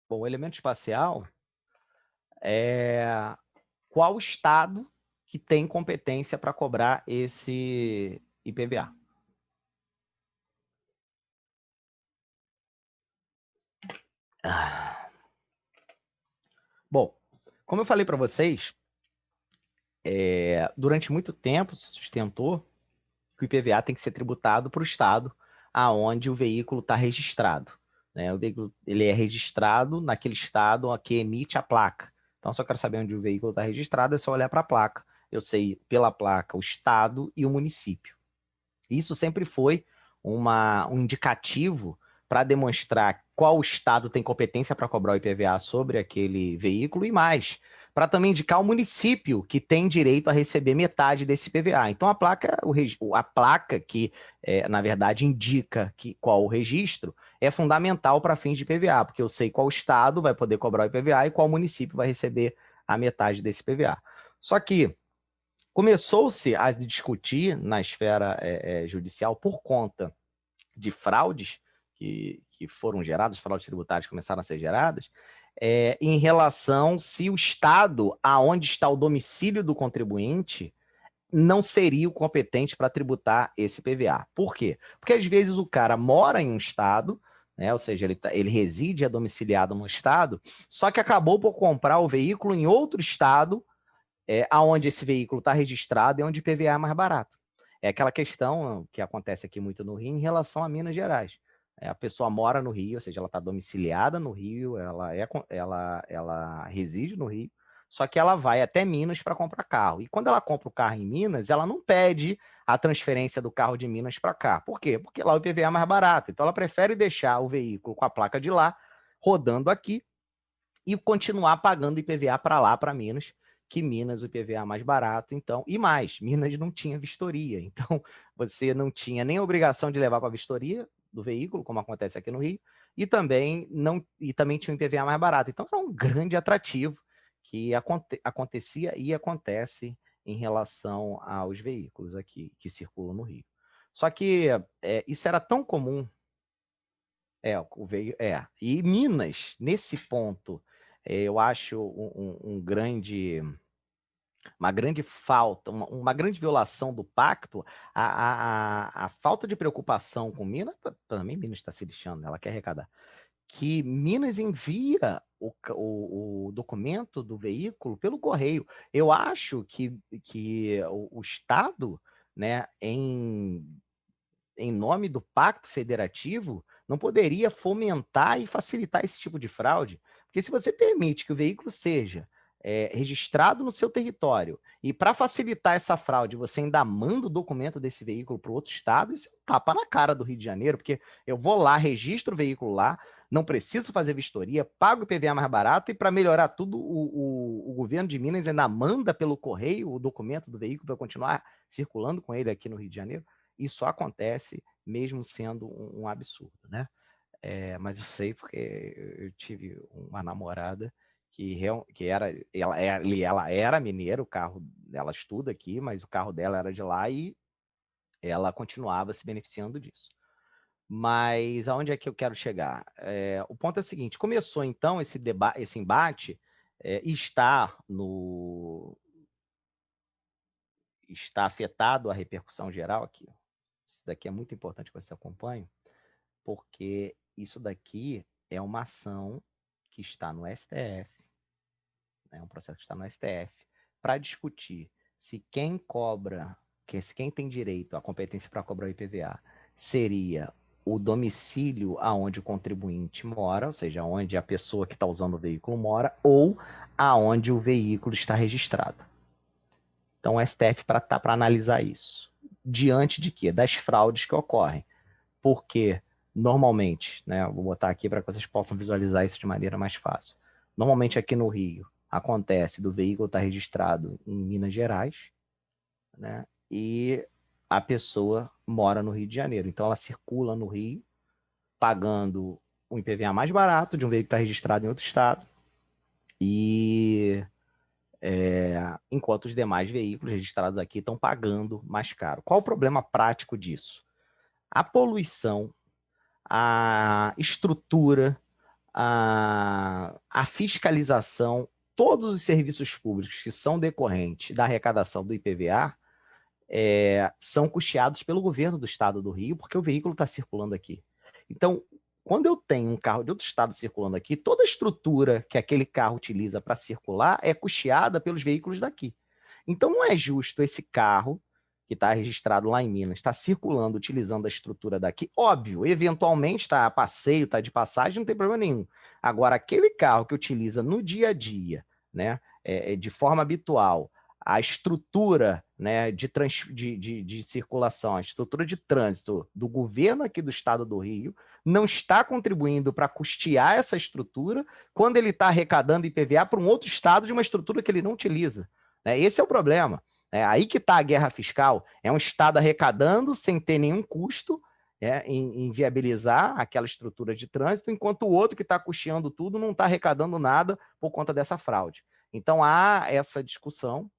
Bom, o elemento espacial é qual estado que tem competência para cobrar esse IPVA. Bom, como eu falei para vocês, durante muito tempo se sustentou que o IPVA tem que ser tributado para o estado aonde o veículo está registrado. Né? O veículo ele é registrado naquele estado que emite a placa. Então, se eu quero saber onde o veículo está registrado, é só olhar para a placa. Eu sei pela placa o estado e o município. Isso sempre foi um indicativo para demonstrar qual estado tem competência para cobrar o IPVA sobre aquele veículo e mais, para também indicar o município que tem direito a receber metade desse IPVA. Então, a placa que, na verdade, indica qual o registro é fundamental para fins de IPVA, porque eu sei qual estado vai poder cobrar o IPVA e qual município vai receber a metade desse IPVA. Só que começou-se a discutir na esfera judicial por conta de fraudes que foram geradas, fraudes tributárias começaram a ser geradas, em relação se o estado aonde está o domicílio do contribuinte não seria o competente para tributar esse PVA. Por quê? Porque às vezes o cara mora em um estado, né, ou seja, ele reside, é domiciliado no estado, só que acabou por comprar o veículo em outro estado, aonde esse veículo está registrado e onde o IPVA é mais barato. É aquela questão que acontece aqui muito no Rio em relação a Minas Gerais. A pessoa mora no Rio, ou seja, ela está domiciliada no Rio, ela reside no Rio, só que ela vai até Minas para comprar carro. E quando ela compra o carro em Minas, ela não pede a transferência do carro de Minas para cá. Por quê? Porque lá o IPVA é mais barato. Então ela prefere deixar o veículo com a placa de lá, rodando aqui, e continuar pagando IPVA para lá, para Minas, que Minas o IPVA é mais barato, então, e mais, Minas não tinha vistoria, então você não tinha nem a obrigação de levar para a vistoria do veículo, como acontece aqui no Rio, e também tinha um IPVA mais barato. Então era um grande atrativo que acontecia e acontece em relação aos veículos aqui que circulam no Rio. Só que isso era tão comum. E Minas, nesse ponto, eu acho uma grande falta, uma grande violação do pacto, a falta de preocupação com Minas, também Minas está se lixando, ela quer arrecadar, que Minas envia o documento do veículo pelo correio. Eu acho que o Estado, né, em nome do Pacto Federativo, não poderia fomentar e facilitar esse tipo de fraude. Porque se você permite que o veículo seja registrado no seu território e para facilitar essa fraude você ainda manda o documento desse veículo para outro estado, isso é um tapa na cara do Rio de Janeiro, porque eu vou lá, registro o veículo lá, não preciso fazer vistoria, pago o IPVA mais barato e para melhorar tudo, o governo de Minas ainda manda pelo correio o documento do veículo para continuar circulando com ele aqui no Rio de Janeiro. Isso acontece mesmo sendo um absurdo, né? Mas eu sei porque eu tive uma namorada ela era mineira, o carro dela estuda aqui, mas o carro dela era de lá e ela continuava se beneficiando disso. Mas aonde é que eu quero chegar? O ponto é o seguinte: começou então esse embate e está afetado a repercussão geral aqui. Isso daqui é muito importante que você acompanhe, porque isso daqui é uma ação que está no STF, né, um processo que está no STF, para discutir se quem tem direito à competência para cobrar o IPVA seria o domicílio aonde o contribuinte mora, ou seja, onde a pessoa que está usando o veículo mora, ou aonde o veículo está registrado. Então, o STF está para analisar isso. Diante de quê? Das fraudes que ocorrem. Porque, normalmente, né, vou botar aqui para que vocês possam visualizar isso de maneira mais fácil. Normalmente, aqui no Rio, acontece do veículo estar registrado em Minas Gerais, né, e a pessoa mora no Rio de Janeiro. Então, ela circula no Rio, pagando um IPVA mais barato de um veículo que está registrado em outro estado, e enquanto os demais veículos registrados aqui estão pagando mais caro. Qual o problema prático disso? A poluição, a estrutura, a fiscalização, todos os serviços públicos que são decorrentes da arrecadação do IPVA são custeados pelo governo do estado do Rio, porque o veículo está circulando aqui. Então, quando eu tenho um carro de outro estado circulando aqui, toda a estrutura que aquele carro utiliza para circular é custeada pelos veículos daqui. Então, não é justo esse carro que está registrado lá em Minas, está circulando, utilizando a estrutura daqui. Óbvio, eventualmente está a passeio, está de passagem, não tem problema nenhum. Agora, aquele carro que utiliza no dia a dia, né, de forma habitual, a estrutura, né, de circulação, a estrutura de trânsito do governo aqui do estado do Rio não está contribuindo para custear essa estrutura quando ele está arrecadando IPVA para um outro estado de uma estrutura que ele não utiliza. Esse é o problema. Aí que está a guerra fiscal. É um estado arrecadando sem ter nenhum custo em viabilizar aquela estrutura de trânsito, enquanto o outro que está custeando tudo não está arrecadando nada por conta dessa fraude. Então há essa discussão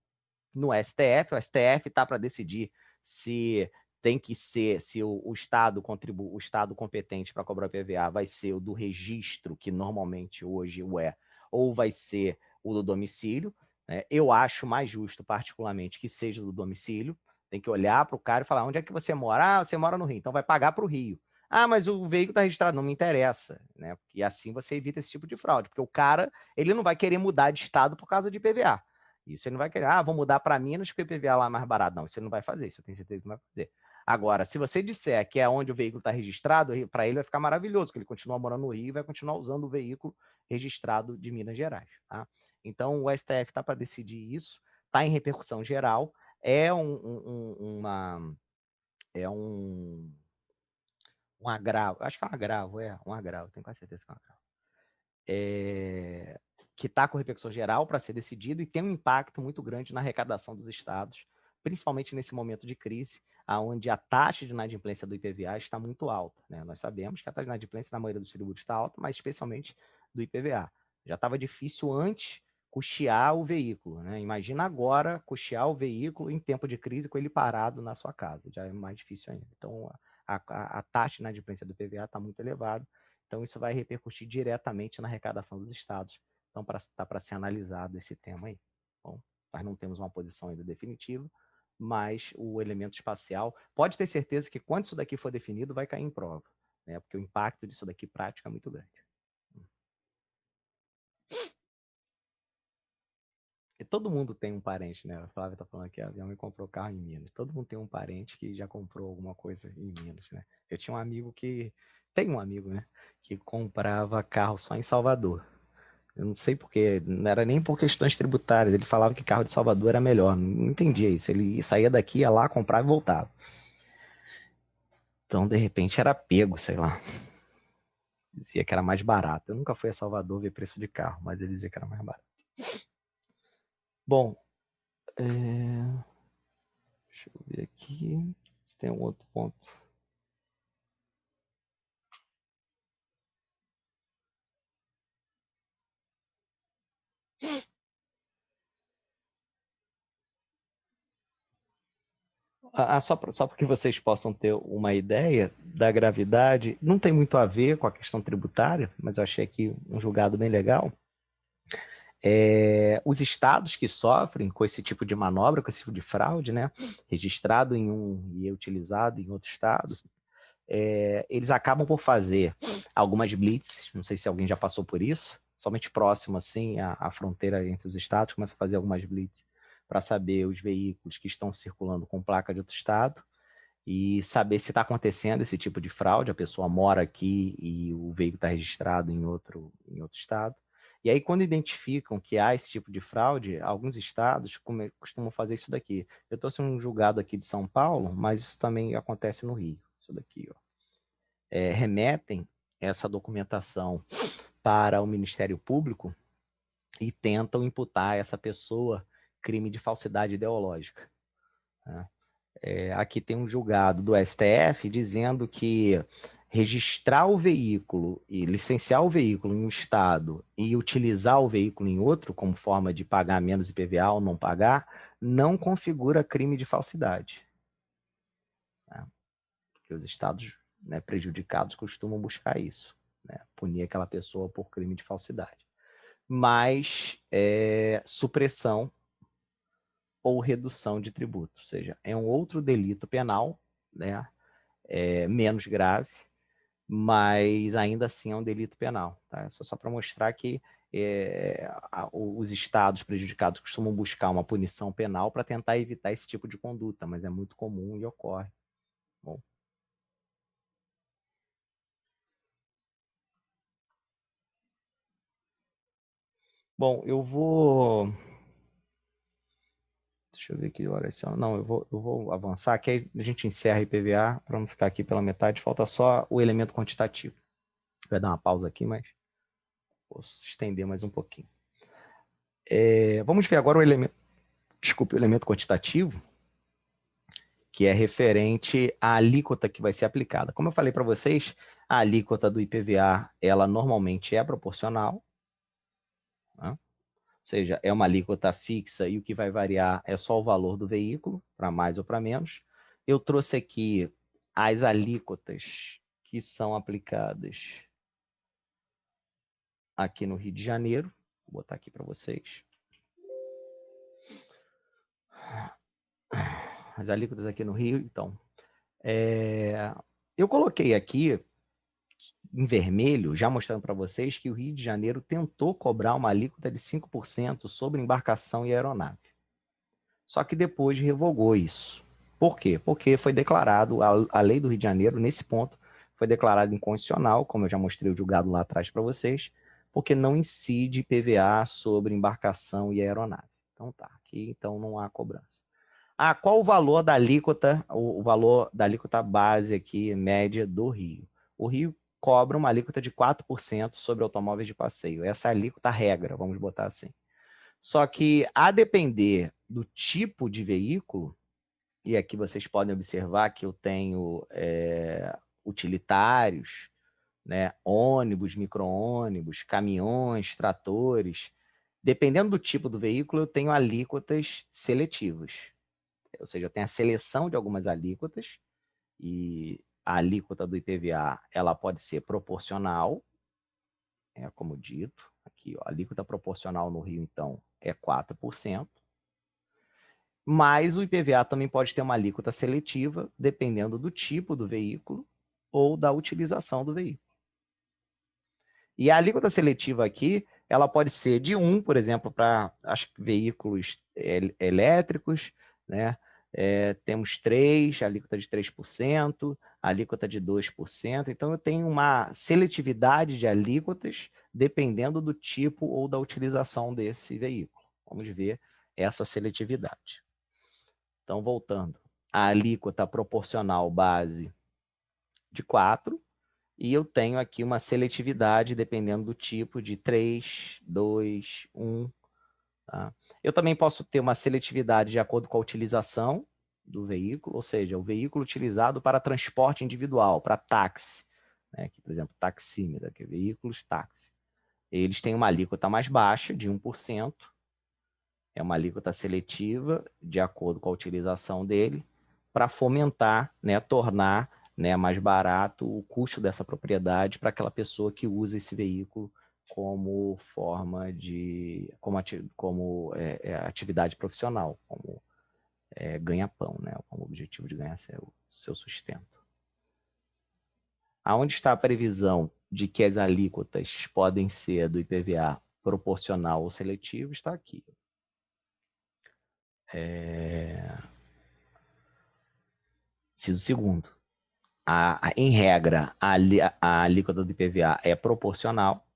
no STF. O STF está para decidir se tem que ser, se o Estado o Estado competente para cobrar PVA vai ser o do registro, que normalmente hoje o é, ou vai ser o do domicílio. Eu acho mais justo, particularmente, que seja do domicílio. Tem que olhar para o cara e falar: onde é que você mora? Ah, você mora no Rio, então vai pagar para o Rio. Ah, mas o veículo está registrado. Não me interessa, né? E assim você evita esse tipo de fraude, porque o cara ele não vai querer mudar de estado por causa de PVA. Isso ele não vai querer, vou mudar para Minas porque o IPVA lá é mais barato. Não, isso ele não vai fazer, isso eu tenho certeza que não vai fazer. Agora, se você disser que é onde o veículo está registrado, para ele vai ficar maravilhoso, porque ele continua morando no Rio e vai continuar usando o veículo registrado de Minas Gerais. Tá? Então, o STF está para decidir isso, está em repercussão geral, é um agravo, acho que é um agravo, tenho quase certeza que é um agravo. Que está com repercussão geral para ser decidido e tem um impacto muito grande na arrecadação dos estados, principalmente nesse momento de crise, onde a taxa de inadimplência do IPVA está muito alta. Né? Nós sabemos que a taxa de inadimplência na maioria dos tributos está alta, mas especialmente do IPVA. Já estava difícil antes custear o veículo. Né? Imagina agora custear o veículo em tempo de crise com ele parado na sua casa. Já é mais difícil ainda. Então, a taxa de inadimplência do IPVA está muito elevada. Então, isso vai repercutir diretamente na arrecadação dos estados. Então, está para ser analisado esse tema aí. Bom, nós não temos uma posição ainda definitiva, mas o elemento espacial, pode ter certeza que quando isso daqui for definido, vai cair em prova, né? Porque o impacto disso daqui prático é muito grande. E todo mundo tem um parente, né? A Flávia está falando aqui, a minha mãe comprou carro em Minas. Todo mundo tem um parente que já comprou alguma coisa em Minas, né? Eu tinha um amigo tem um amigo, né? Que comprava carro só em Salvador. Eu não sei porquê, não era nem por questões tributárias. Ele falava que carro de Salvador era melhor. Não entendia isso. Ele saía daqui, ia lá, comprava e voltava. Então, de repente, era pego, sei lá. Dizia que era mais barato. Eu nunca fui a Salvador ver preço de carro, mas ele dizia que era mais barato. Bom, deixa eu ver aqui se tem um outro ponto. Só para que vocês possam ter uma ideia da gravidade, não tem muito a ver com a questão tributária, mas eu achei aqui um julgado bem legal. Os estados que sofrem com esse tipo de manobra, com esse tipo de fraude, né, registrado em um e utilizado em outro estado, eles acabam por fazer algumas blitz, não sei se alguém já passou por isso, somente próximo assim à fronteira entre os estados, começa a fazer algumas blitz para saber os veículos que estão circulando com placa de outro estado e saber se está acontecendo esse tipo de fraude, a pessoa mora aqui e o veículo está registrado em outro estado. E aí, quando identificam que há esse tipo de fraude, alguns estados costumam fazer isso daqui. Eu trouxe um julgado aqui de São Paulo, mas isso também acontece no Rio. Isso daqui, ó. Remetem essa documentação para o Ministério Público e tentam imputar a essa pessoa crime de falsidade ideológica. Né? Aqui tem um julgado do STF dizendo que registrar o veículo e licenciar o veículo em um estado e utilizar o veículo em outro como forma de pagar menos IPVA ou não pagar, não configura crime de falsidade. Né? Porque os estados, né, prejudicados costumam buscar isso, né? Punir aquela pessoa por crime de falsidade. Mas supressão ou redução de tributo, ou seja, é um outro delito penal, né? Menos grave, mas ainda assim é um delito penal. Tá? Só para mostrar que os estados prejudicados costumam buscar uma punição penal para tentar evitar esse tipo de conduta, mas é muito comum e ocorre. Bom, eu vou... Deixa eu ver que horas são. Não, eu vou avançar, que aí a gente encerra IPVA, para não ficar aqui pela metade. Falta só o elemento quantitativo. Vai dar uma pausa aqui, mas posso estender mais um pouquinho. Vamos ver agora o elemento, desculpe, o elemento quantitativo, que é referente à alíquota que vai ser aplicada. Como eu falei para vocês, a alíquota do IPVA, ela normalmente é proporcional, né? Ou seja, é uma alíquota fixa e o que vai variar é só o valor do veículo, para mais ou para menos. Eu trouxe aqui as alíquotas que são aplicadas aqui no Rio de Janeiro. Vou botar aqui para vocês. As alíquotas aqui no Rio, então. Eu coloquei aqui em vermelho, já mostrando para vocês que o Rio de Janeiro tentou cobrar uma alíquota de 5% sobre embarcação e aeronave. Só que depois revogou isso. Por quê? Porque foi declarado, a lei do Rio de Janeiro, nesse ponto, foi declarada inconstitucional, como eu já mostrei o julgado lá atrás para vocês, porque não incide PVA sobre embarcação e aeronave. Então tá, aqui então não há cobrança. Qual o valor da alíquota, o valor da alíquota base aqui, média do Rio? O Rio cobra uma alíquota de 4% sobre automóveis de passeio. Essa é a alíquota regra, vamos botar assim. Só que, a depender do tipo de veículo, e aqui vocês podem observar que eu tenho utilitários, né, ônibus, micro-ônibus, caminhões, tratores. Dependendo do tipo do veículo, eu tenho alíquotas seletivas. Ou seja, eu tenho a seleção de algumas alíquotas, e a alíquota do IPVA ela pode ser proporcional, como dito, aqui, ó, a alíquota proporcional no Rio, então, é 4%, mas o IPVA também pode ter uma alíquota seletiva, dependendo do tipo do veículo ou da utilização do veículo. E a alíquota seletiva aqui, ela pode ser de 1, por exemplo, para veículos elétricos, né? Temos 3, alíquota de 3%, alíquota de 2%. Então, eu tenho uma seletividade de alíquotas dependendo do tipo ou da utilização desse veículo. Vamos ver essa seletividade. Então, voltando, a alíquota proporcional base de 4%, e eu tenho aqui uma seletividade, dependendo do tipo, de 3, 2, 1. Tá? Eu também posso ter uma seletividade de acordo com a utilização do veículo, ou seja, o veículo utilizado para transporte individual, para táxi, né? Aqui, por exemplo, taxímetro, aqui, veículos táxi. Eles têm uma alíquota mais baixa, de 1%. É uma alíquota seletiva, de acordo com a utilização dele, para fomentar, né, tornar, né, mais barato o custo dessa propriedade para aquela pessoa que usa esse veículo como forma de, atividade profissional, como ganha-pão, né, com o objetivo de ganhar seu sustento. Aonde está a previsão de que as alíquotas podem ser do IPVA proporcional ou seletivo? Está aqui. Inciso segundo. Em regra, a alíquota do IPVA é proporcional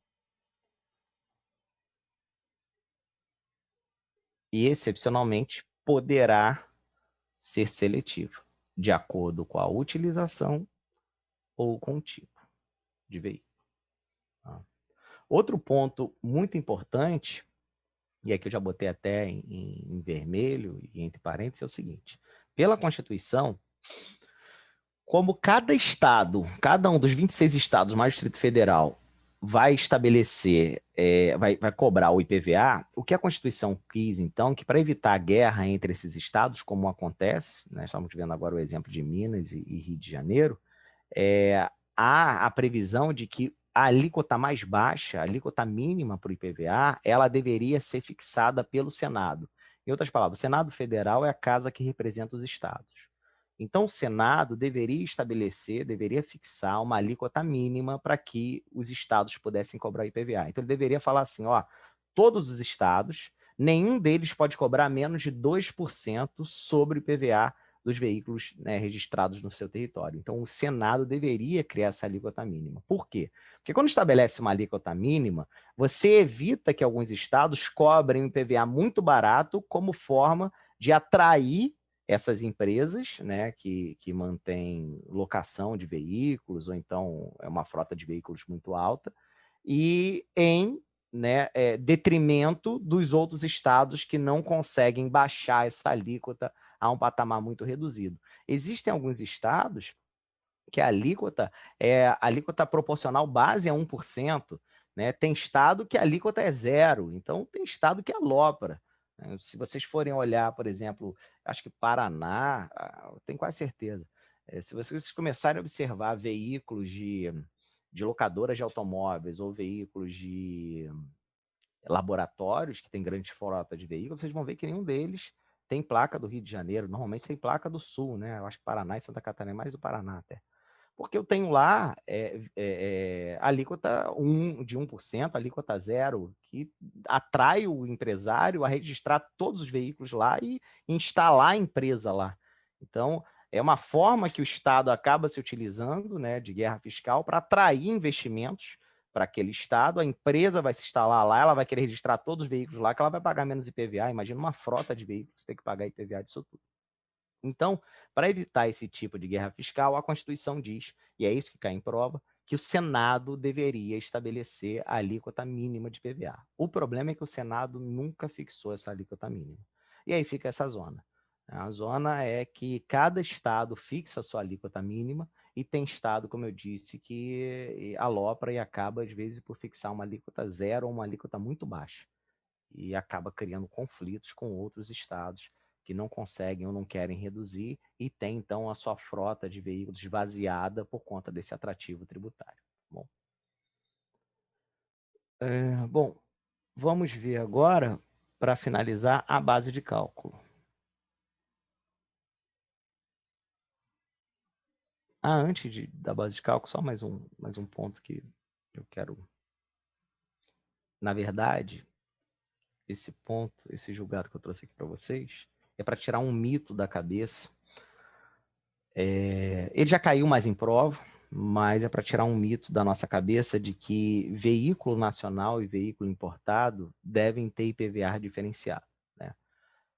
e, excepcionalmente, poderá ser seletivo, de acordo com a utilização ou com o tipo de veículo. Tá? Outro ponto muito importante, e aqui eu já botei até em vermelho e entre parênteses, é o seguinte. Pela Constituição, Como cada estado, cada um dos 26 estados mais o Distrito Federal vai estabelecer, vai cobrar o IPVA, o que a Constituição quis, então, que para evitar a guerra entre esses estados, como acontece, né, estamos vendo agora o exemplo de Minas e Rio de Janeiro, há a previsão de que a alíquota mais baixa, a alíquota mínima para o IPVA, ela deveria ser fixada pelo Senado. Em outras palavras, o Senado Federal é a casa que representa os estados. Então, o Senado deveria estabelecer, deveria fixar uma alíquota mínima para que os estados pudessem cobrar IPVA. Então, ele deveria falar assim, ó, todos os estados, nenhum deles pode cobrar menos de 2% sobre o IPVA dos veículos, né, registrados no seu território. Então, o Senado deveria criar essa alíquota mínima. Por quê? Porque quando estabelece uma alíquota mínima, você evita que alguns estados cobrem um IPVA muito barato como forma de atrair essas empresas, né, que mantêm locação de veículos, ou então é uma frota de veículos muito alta, e em, né, detrimento dos outros estados que não conseguem baixar essa alíquota a um patamar muito reduzido. Existem alguns estados que a alíquota proporcional base é 1%, né? Tem estado que a alíquota é zero, então tem estado que alopra. Se vocês forem olhar, por exemplo, acho que Paraná, tenho quase certeza, se vocês começarem a observar veículos de locadoras de automóveis ou veículos de laboratórios que têm grande frota de veículos, vocês vão ver que nenhum deles tem placa do Rio de Janeiro, normalmente tem placa do Sul, né? Eu acho que Paraná e Santa Catarina, mais do Paraná até. Porque eu tenho lá alíquota de 1%, alíquota zero, que atrai o empresário a registrar todos os veículos lá e instalar a empresa lá. Então, é uma forma que o Estado acaba se utilizando, né, de guerra fiscal para atrair investimentos para aquele Estado. A empresa vai se instalar lá, ela vai querer registrar todos os veículos lá, que ela vai pagar menos IPVA. Imagina uma frota de veículos, você tem que pagar IPVA disso tudo. Então, para evitar esse tipo de guerra fiscal, a Constituição diz, e é isso que cai em prova, que o Senado deveria estabelecer a alíquota mínima de PVA. O problema é que o Senado nunca fixou essa alíquota mínima. E aí fica essa zona. A zona é que cada estado fixa a sua alíquota mínima e tem estado, como eu disse, que alopra e acaba, às vezes, por fixar uma alíquota zero ou uma alíquota muito baixa. E acaba criando conflitos com outros estados que não conseguem ou não querem reduzir e tem, então, a sua frota de veículos esvaziada por conta desse atrativo tributário. Bom, vamos ver agora, para finalizar, a base de cálculo. Antes da base de cálculo, só mais um ponto que eu quero. Na verdade, esse ponto, esse julgado que eu trouxe aqui para vocês, é para tirar um mito da cabeça. Ele já caiu mais em prova, mas é para tirar um mito da nossa cabeça de que veículo nacional e veículo importado devem ter IPVA diferenciado, né?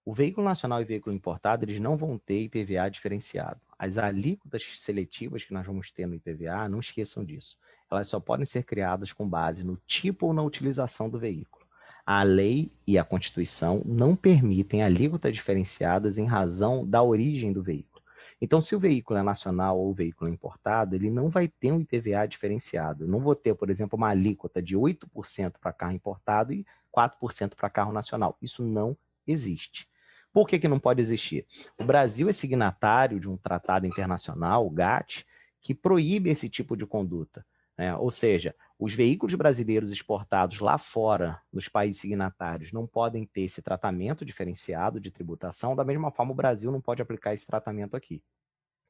O veículo nacional e veículo importado, eles não vão ter IPVA diferenciado. As alíquotas seletivas que nós vamos ter no IPVA, não esqueçam disso. Elas só podem ser criadas com base no tipo ou na utilização do veículo. A lei e a Constituição não permitem alíquotas diferenciadas em razão da origem do veículo. Então, se o veículo é nacional ou o veículo é importado, ele não vai ter um IPVA diferenciado. Eu não vou ter, por exemplo, uma alíquota de 8% para carro importado e 4% para carro nacional. Isso não existe. Por que não pode existir? O Brasil é signatário de um tratado internacional, o GATT, que proíbe esse tipo de conduta, né? Ou seja, os veículos brasileiros exportados lá fora, nos países signatários, não podem ter esse tratamento diferenciado de tributação, da mesma forma o Brasil não pode aplicar esse tratamento aqui.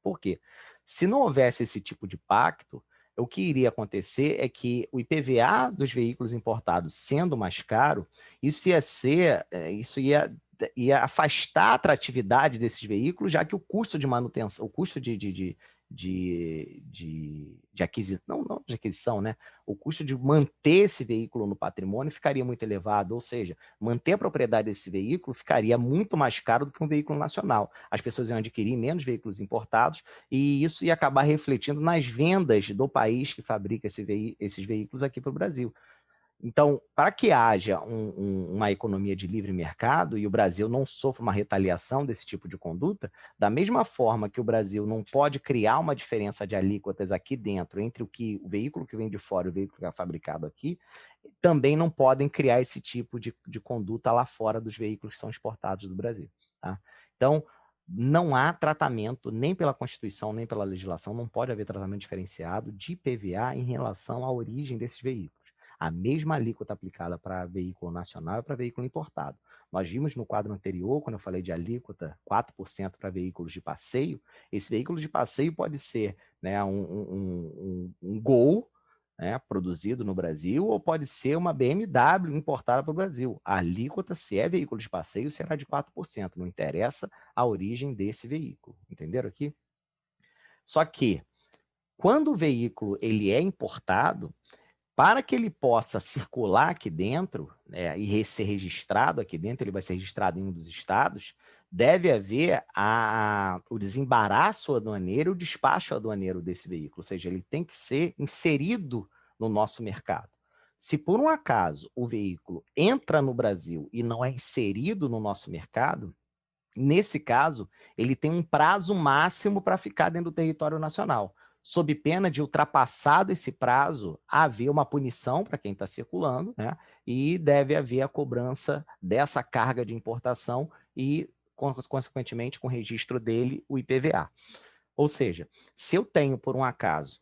Por quê? Se não houvesse esse tipo de pacto, o que iria acontecer é que o IPVA dos veículos importados sendo mais caro, isso ia afastar a atratividade desses veículos, já que o custo de manutenção, o custo de aquisição, não de aquisição, né? O custo de manter esse veículo no patrimônio ficaria muito elevado, ou seja, manter a propriedade desse veículo ficaria muito mais caro do que um veículo nacional. As pessoas iam adquirir menos veículos importados e isso ia acabar refletindo nas vendas do país que fabrica esses veículos aqui para o Brasil. Então, para que haja uma economia de livre mercado e o Brasil não sofra uma retaliação desse tipo de conduta, da mesma forma que o Brasil não pode criar uma diferença de alíquotas aqui dentro entre o veículo que vem de fora e o veículo que é fabricado aqui, também não podem criar esse tipo de conduta lá fora dos veículos que são exportados do Brasil. Tá? Então, não há tratamento, nem pela Constituição, nem pela legislação, não pode haver tratamento diferenciado de IPVA em relação à origem desses veículos. A mesma alíquota aplicada para veículo nacional e para veículo importado. Nós vimos no quadro anterior, quando eu falei de alíquota, 4% para veículos de passeio. Esse veículo de passeio pode ser, né, um Gol, né, produzido no Brasil, ou pode ser uma BMW importada para o Brasil. A alíquota, se é veículo de passeio, será de 4%. Não interessa a origem desse veículo. Entenderam aqui? Só que, quando o veículo ele é importado, para que ele possa circular aqui dentro, né, e ser registrado aqui dentro, ele vai ser registrado em um dos estados, deve haver o desembaraço aduaneiro e o despacho aduaneiro desse veículo, ou seja, ele tem que ser inserido no nosso mercado. Se por um acaso o veículo entra no Brasil e não é inserido no nosso mercado, nesse caso, ele tem um prazo máximo para ficar dentro do território nacional. Sob pena de, ultrapassado esse prazo, haver uma punição para quem está circulando, né? E deve haver a cobrança dessa carga de importação e, consequentemente, com o registro dele, o IPVA. Ou seja, se eu tenho, por um acaso,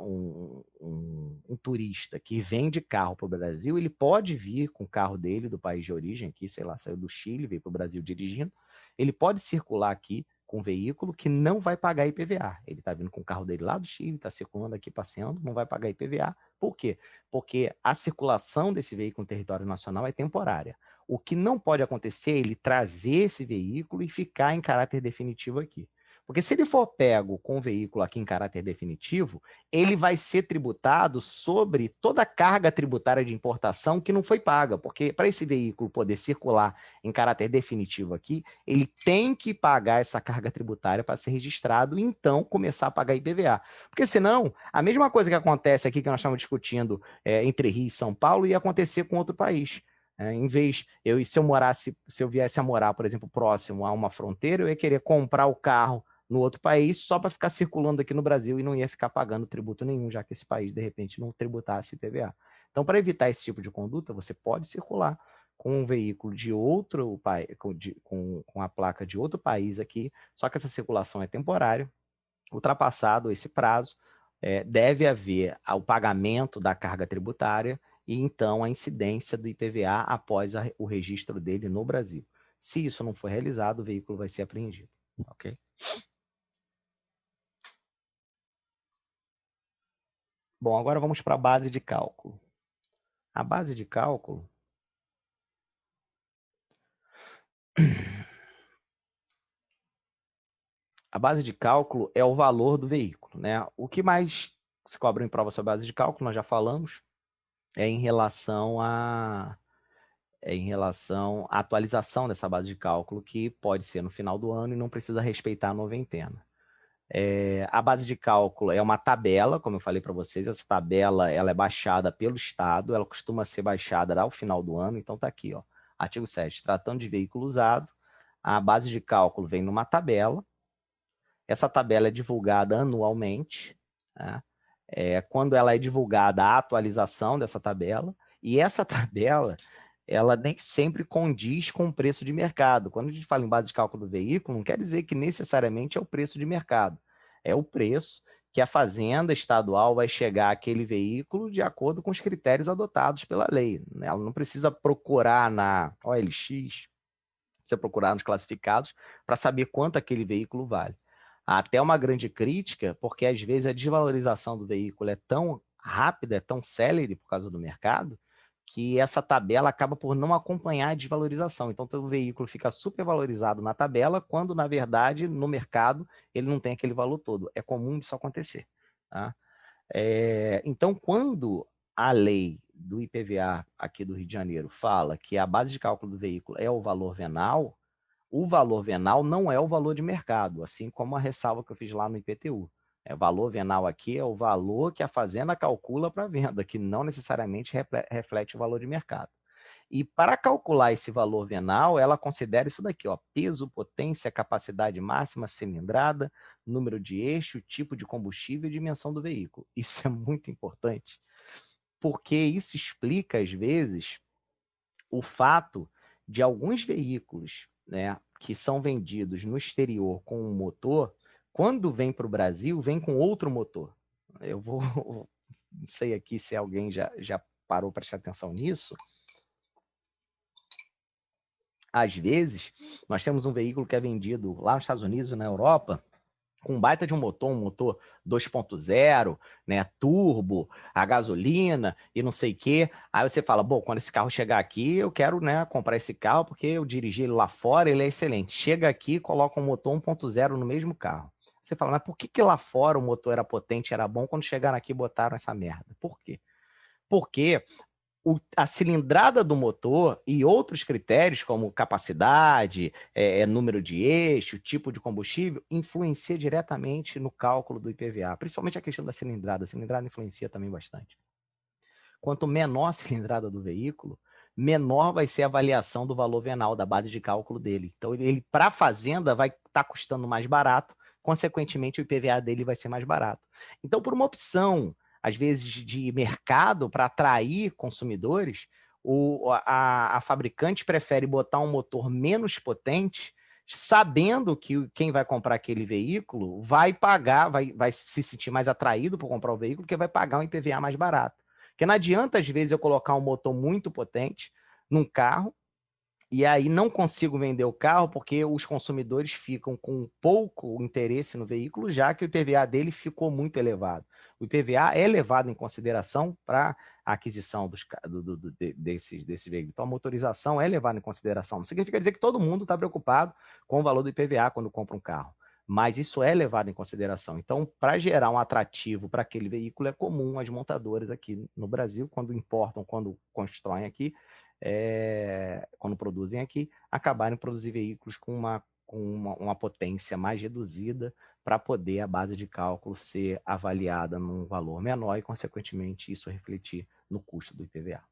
um turista que vem de carro para o Brasil, ele pode vir com o carro dele do país de origem, aqui, sei lá, saiu do Chile, veio para o Brasil dirigindo, ele pode circular aqui com um veículo que não vai pagar IPVA. Ele está vindo com o carro dele lá do Chile, está circulando aqui, passeando, não vai pagar IPVA. Por quê? Porque a circulação desse veículo no território nacional é temporária. O que não pode acontecer é ele trazer esse veículo e ficar em caráter definitivo aqui. Porque se ele for pego com o veículo aqui em caráter definitivo, ele vai ser tributado sobre toda a carga tributária de importação que não foi paga, porque para esse veículo poder circular em caráter definitivo aqui, ele tem que pagar essa carga tributária para ser registrado e então começar a pagar IPVA. Porque senão, a mesma coisa que acontece aqui que nós estamos discutindo entre Rio e São Paulo ia acontecer com outro país. Em vez, se eu viesse a morar, por exemplo, próximo a uma fronteira, eu ia querer comprar o carro no outro país só para ficar circulando aqui no Brasil e não ia ficar pagando tributo nenhum, já que esse país, de repente, não tributasse IPVA. Então, para evitar esse tipo de conduta, você pode circular com um veículo de outro país, com a placa de outro país aqui, só que essa circulação é temporária. Ultrapassado esse prazo, deve haver o pagamento da carga tributária e, então, a incidência do IPVA após o registro dele no Brasil. Se isso não for realizado, o veículo vai ser apreendido. Ok? Bom, agora vamos para a base de cálculo. A base de cálculo é o valor do veículo, né? O que mais se cobra em prova sobre a base de cálculo, nós já falamos, é em relação à atualização dessa base de cálculo, que pode ser no final do ano e não precisa respeitar a noventena. A base de cálculo é uma tabela, como eu falei para vocês, essa tabela ela é baixada pelo Estado, ela costuma ser baixada ao final do ano, então está aqui, ó, artigo 7, tratando de veículo usado, a base de cálculo vem numa tabela, essa tabela é divulgada anualmente, né? Quando ela é divulgada a atualização dessa tabela, e essa tabela ela nem sempre condiz com o preço de mercado. Quando a gente fala em base de cálculo do veículo, não quer dizer que necessariamente é o preço de mercado. É o preço que a fazenda estadual vai chegar àquele veículo de acordo com os critérios adotados pela lei. Ela não precisa procurar na OLX, precisa procurar nos classificados para saber quanto aquele veículo vale. Há até uma grande crítica, porque às vezes a desvalorização do veículo é tão rápida, é tão célere por causa do mercado, que essa tabela acaba por não acompanhar a desvalorização. Então, o veículo fica supervalorizado na tabela, quando, na verdade, no mercado, ele não tem aquele valor todo. É comum isso acontecer. Tá? Então, quando a lei do IPVA aqui do Rio de Janeiro fala que a base de cálculo do veículo é o valor venal, o valor venal não é o valor de mercado, assim como a ressalva que eu fiz lá no IPTU. Valor venal aqui é o valor que a fazenda calcula para venda, que não necessariamente reflete o valor de mercado. E para calcular esse valor venal, ela considera isso daqui, ó, peso, potência, capacidade máxima, cilindrada, número de eixo, tipo de combustível e dimensão do veículo. Isso é muito importante, porque isso explica, às vezes, o fato de alguns veículos, né, que são vendidos no exterior com um motor, quando vem para o Brasil, vem com outro motor. Eu vou, não sei aqui se alguém já parou para prestar atenção nisso. Às vezes, nós temos um veículo que é vendido lá nos Estados Unidos, na Europa, com um baita de um motor 2.0, né, turbo, a gasolina e não sei o quê. Aí você fala, bom, quando esse carro chegar aqui, eu quero, né, comprar esse carro porque eu dirigi ele lá fora, ele é excelente. Chega aqui, coloca um motor 1.0 no mesmo carro. Você fala, mas por que lá fora o motor era potente, era bom, quando chegaram aqui botaram essa merda? Por quê? Porque a cilindrada do motor e outros critérios, como capacidade, número de eixo, tipo de combustível, influencia diretamente no cálculo do IPVA, principalmente a questão da cilindrada. A cilindrada influencia também bastante. Quanto menor a cilindrada do veículo, menor vai ser a avaliação do valor venal, da base de cálculo dele. Então, ele para a fazenda vai estar custando mais barato, consequentemente, o IPVA dele vai ser mais barato. Então, por uma opção às vezes, de mercado para atrair consumidores, a fabricante prefere botar um motor menos potente, sabendo que quem vai comprar aquele veículo vai pagar, vai se sentir mais atraído por comprar o veículo, porque vai pagar um IPVA mais barato. Porque não adianta, às vezes, eu colocar um motor muito potente num carro, e aí não consigo vender o carro porque os consumidores ficam com pouco interesse no veículo, já que o IPVA dele ficou muito elevado. O IPVA é levado em consideração para a aquisição desses veículos. Então, a motorização é levada em consideração. Não significa dizer que todo mundo está preocupado com o valor do IPVA quando compra um carro, mas isso é levado em consideração. Então, para gerar um atrativo para aquele veículo, é comum as montadoras aqui no Brasil, quando importam, quando constroem aqui, quando produzem aqui, acabarem produzir veículos com uma potência mais reduzida para poder a base de cálculo ser avaliada num valor menor e, consequentemente, isso refletir no custo do IPVA.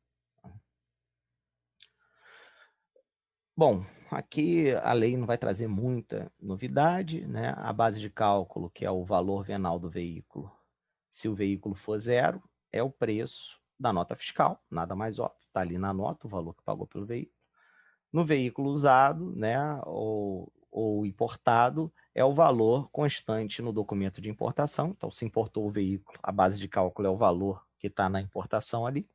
Bom, aqui a lei não vai trazer muita novidade, né? A base de cálculo, que é o valor venal do veículo, se o veículo for zero, é o preço da nota fiscal, nada mais óbvio, está ali na nota o valor que pagou pelo veículo. No veículo usado, né, ou importado, é o valor constante no documento de importação. Então, se importou o veículo, a base de cálculo é o valor que está na importação ali.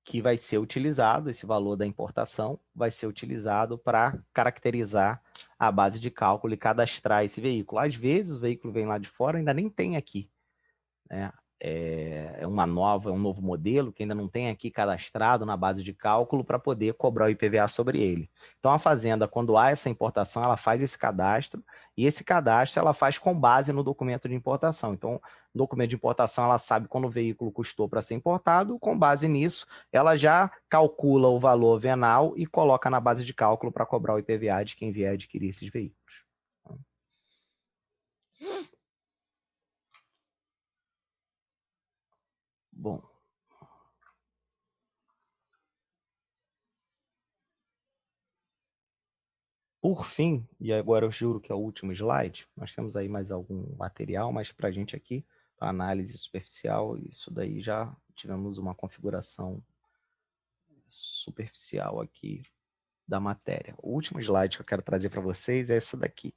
Que vai ser utilizado, esse valor da importação, vai ser utilizado para caracterizar a base de cálculo e cadastrar esse veículo. Às vezes, o veículo vem lá de fora, ainda nem tem aqui, né? É um novo modelo que ainda não tem aqui cadastrado na base de cálculo para poder cobrar o IPVA sobre ele. Então, a fazenda, quando há essa importação, ela faz esse cadastro, e esse cadastro ela faz com base no documento de importação. Então, no documento de importação, ela sabe quando o veículo custou para ser importado, com base nisso, ela já calcula o valor venal e coloca na base de cálculo para cobrar o IPVA de quem vier adquirir esses veículos. Bom, por fim, e agora eu juro que é o último slide, nós temos aí mais algum material, mas para a gente aqui, para análise superficial, isso daí já tivemos uma configuração superficial aqui da matéria. O último slide que eu quero trazer para vocês é essa daqui.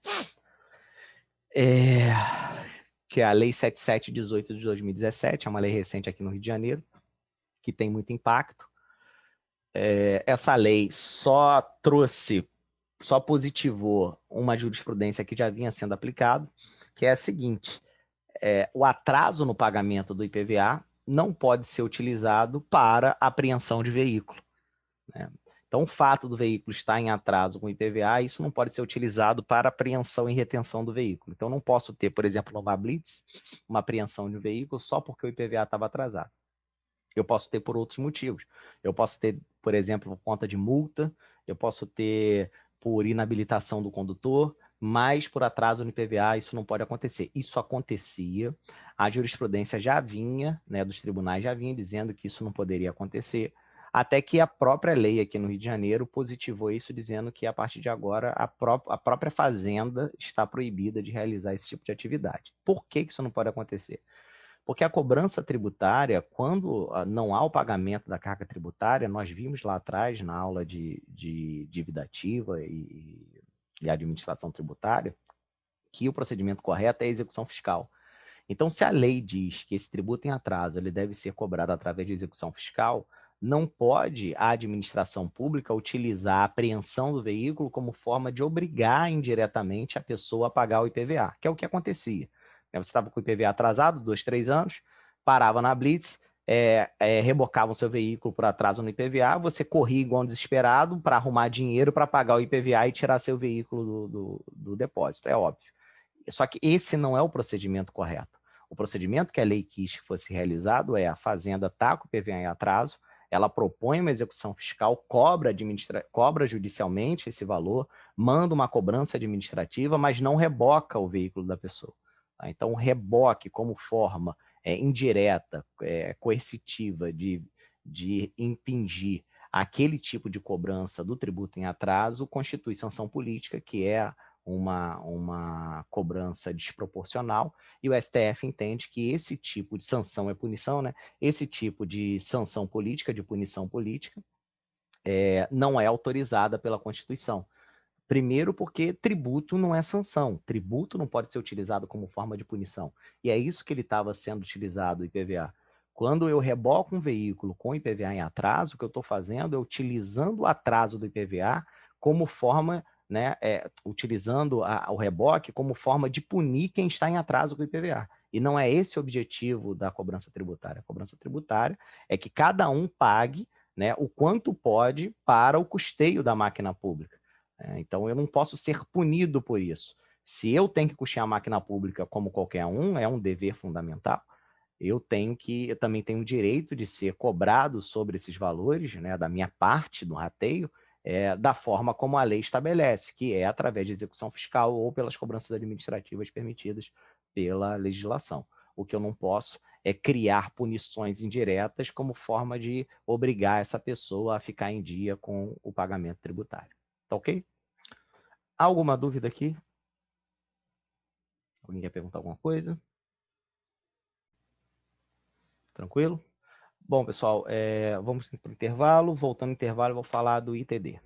Que é a Lei 7718 de 2017, é uma lei recente aqui no Rio de Janeiro, que tem muito impacto. Essa lei só positivou uma jurisprudência que já vinha sendo aplicada, que é a seguinte: o atraso no pagamento do IPVA não pode ser utilizado para apreensão de veículo, né? Então, o fato do veículo estar em atraso com o IPVA, isso não pode ser utilizado para apreensão e retenção do veículo. Então, não posso ter, por exemplo, numa blitz, uma apreensão de um veículo só porque o IPVA estava atrasado. Eu posso ter por outros motivos. Eu posso ter, por exemplo, por conta de multa, eu posso ter por inabilitação do condutor, mas por atraso no IPVA isso não pode acontecer. Isso acontecia, a jurisprudência já vinha, né, dos tribunais já vinha dizendo que isso não poderia acontecer, até que a própria lei aqui no Rio de Janeiro positivou isso, dizendo que a partir de agora a própria Fazenda está proibida de realizar esse tipo de atividade. Por que isso não pode acontecer? Porque a cobrança tributária, quando não há o pagamento da carga tributária, nós vimos lá atrás, na aula de dívida ativa e administração tributária, que o procedimento correto é a execução fiscal. Então, se a lei diz que esse tributo em atraso ele deve ser cobrado através de execução fiscal, não pode a administração pública utilizar a apreensão do veículo como forma de obrigar indiretamente a pessoa a pagar o IPVA, que é o que acontecia. Você estava com o IPVA atrasado, 2, 3 anos, parava na Blitz, rebocava o seu veículo por atraso no IPVA, você corria igual um desesperado para arrumar dinheiro para pagar o IPVA e tirar seu veículo do depósito, é óbvio. Só que esse não é o procedimento correto. O procedimento que a lei quis que fosse realizado é: a Fazenda está com o IPVA em atraso, ela propõe uma execução fiscal, cobra judicialmente esse valor, manda uma cobrança administrativa, mas não reboca o veículo da pessoa. Tá? Então, o reboque como forma indireta, coercitiva de impingir aquele tipo de cobrança do tributo em atraso constitui sanção política, que é uma cobrança desproporcional, e o STF entende que esse tipo de sanção é punição, né? Esse tipo de sanção política, de punição política, não é autorizada pela Constituição. Primeiro porque tributo não é sanção, tributo não pode ser utilizado como forma de punição. E é isso que ele estava sendo utilizado, o IPVA. Quando eu reboco um veículo com IPVA em atraso, o que eu estou fazendo é utilizando o atraso do IPVA como forma, né, utilizando o reboque como forma de punir quem está em atraso com o IPVA. E não é esse o objetivo da cobrança tributária. A cobrança tributária é que cada um pague, né, o quanto pode para o custeio da máquina pública. Então, eu não posso ser punido por isso. Se eu tenho que custear a máquina pública como qualquer um, é um dever fundamental, eu também tenho o direito de ser cobrado sobre esses valores, né, da minha parte do rateio, da forma como a lei estabelece, que é através de execução fiscal ou pelas cobranças administrativas permitidas pela legislação. O que eu não posso é criar punições indiretas como forma de obrigar essa pessoa a ficar em dia com o pagamento tributário. Tá ok? Alguma dúvida aqui? Alguém quer perguntar alguma coisa? Tranquilo? Bom, pessoal, vamos para o intervalo. Voltando ao intervalo, eu vou falar do ITD.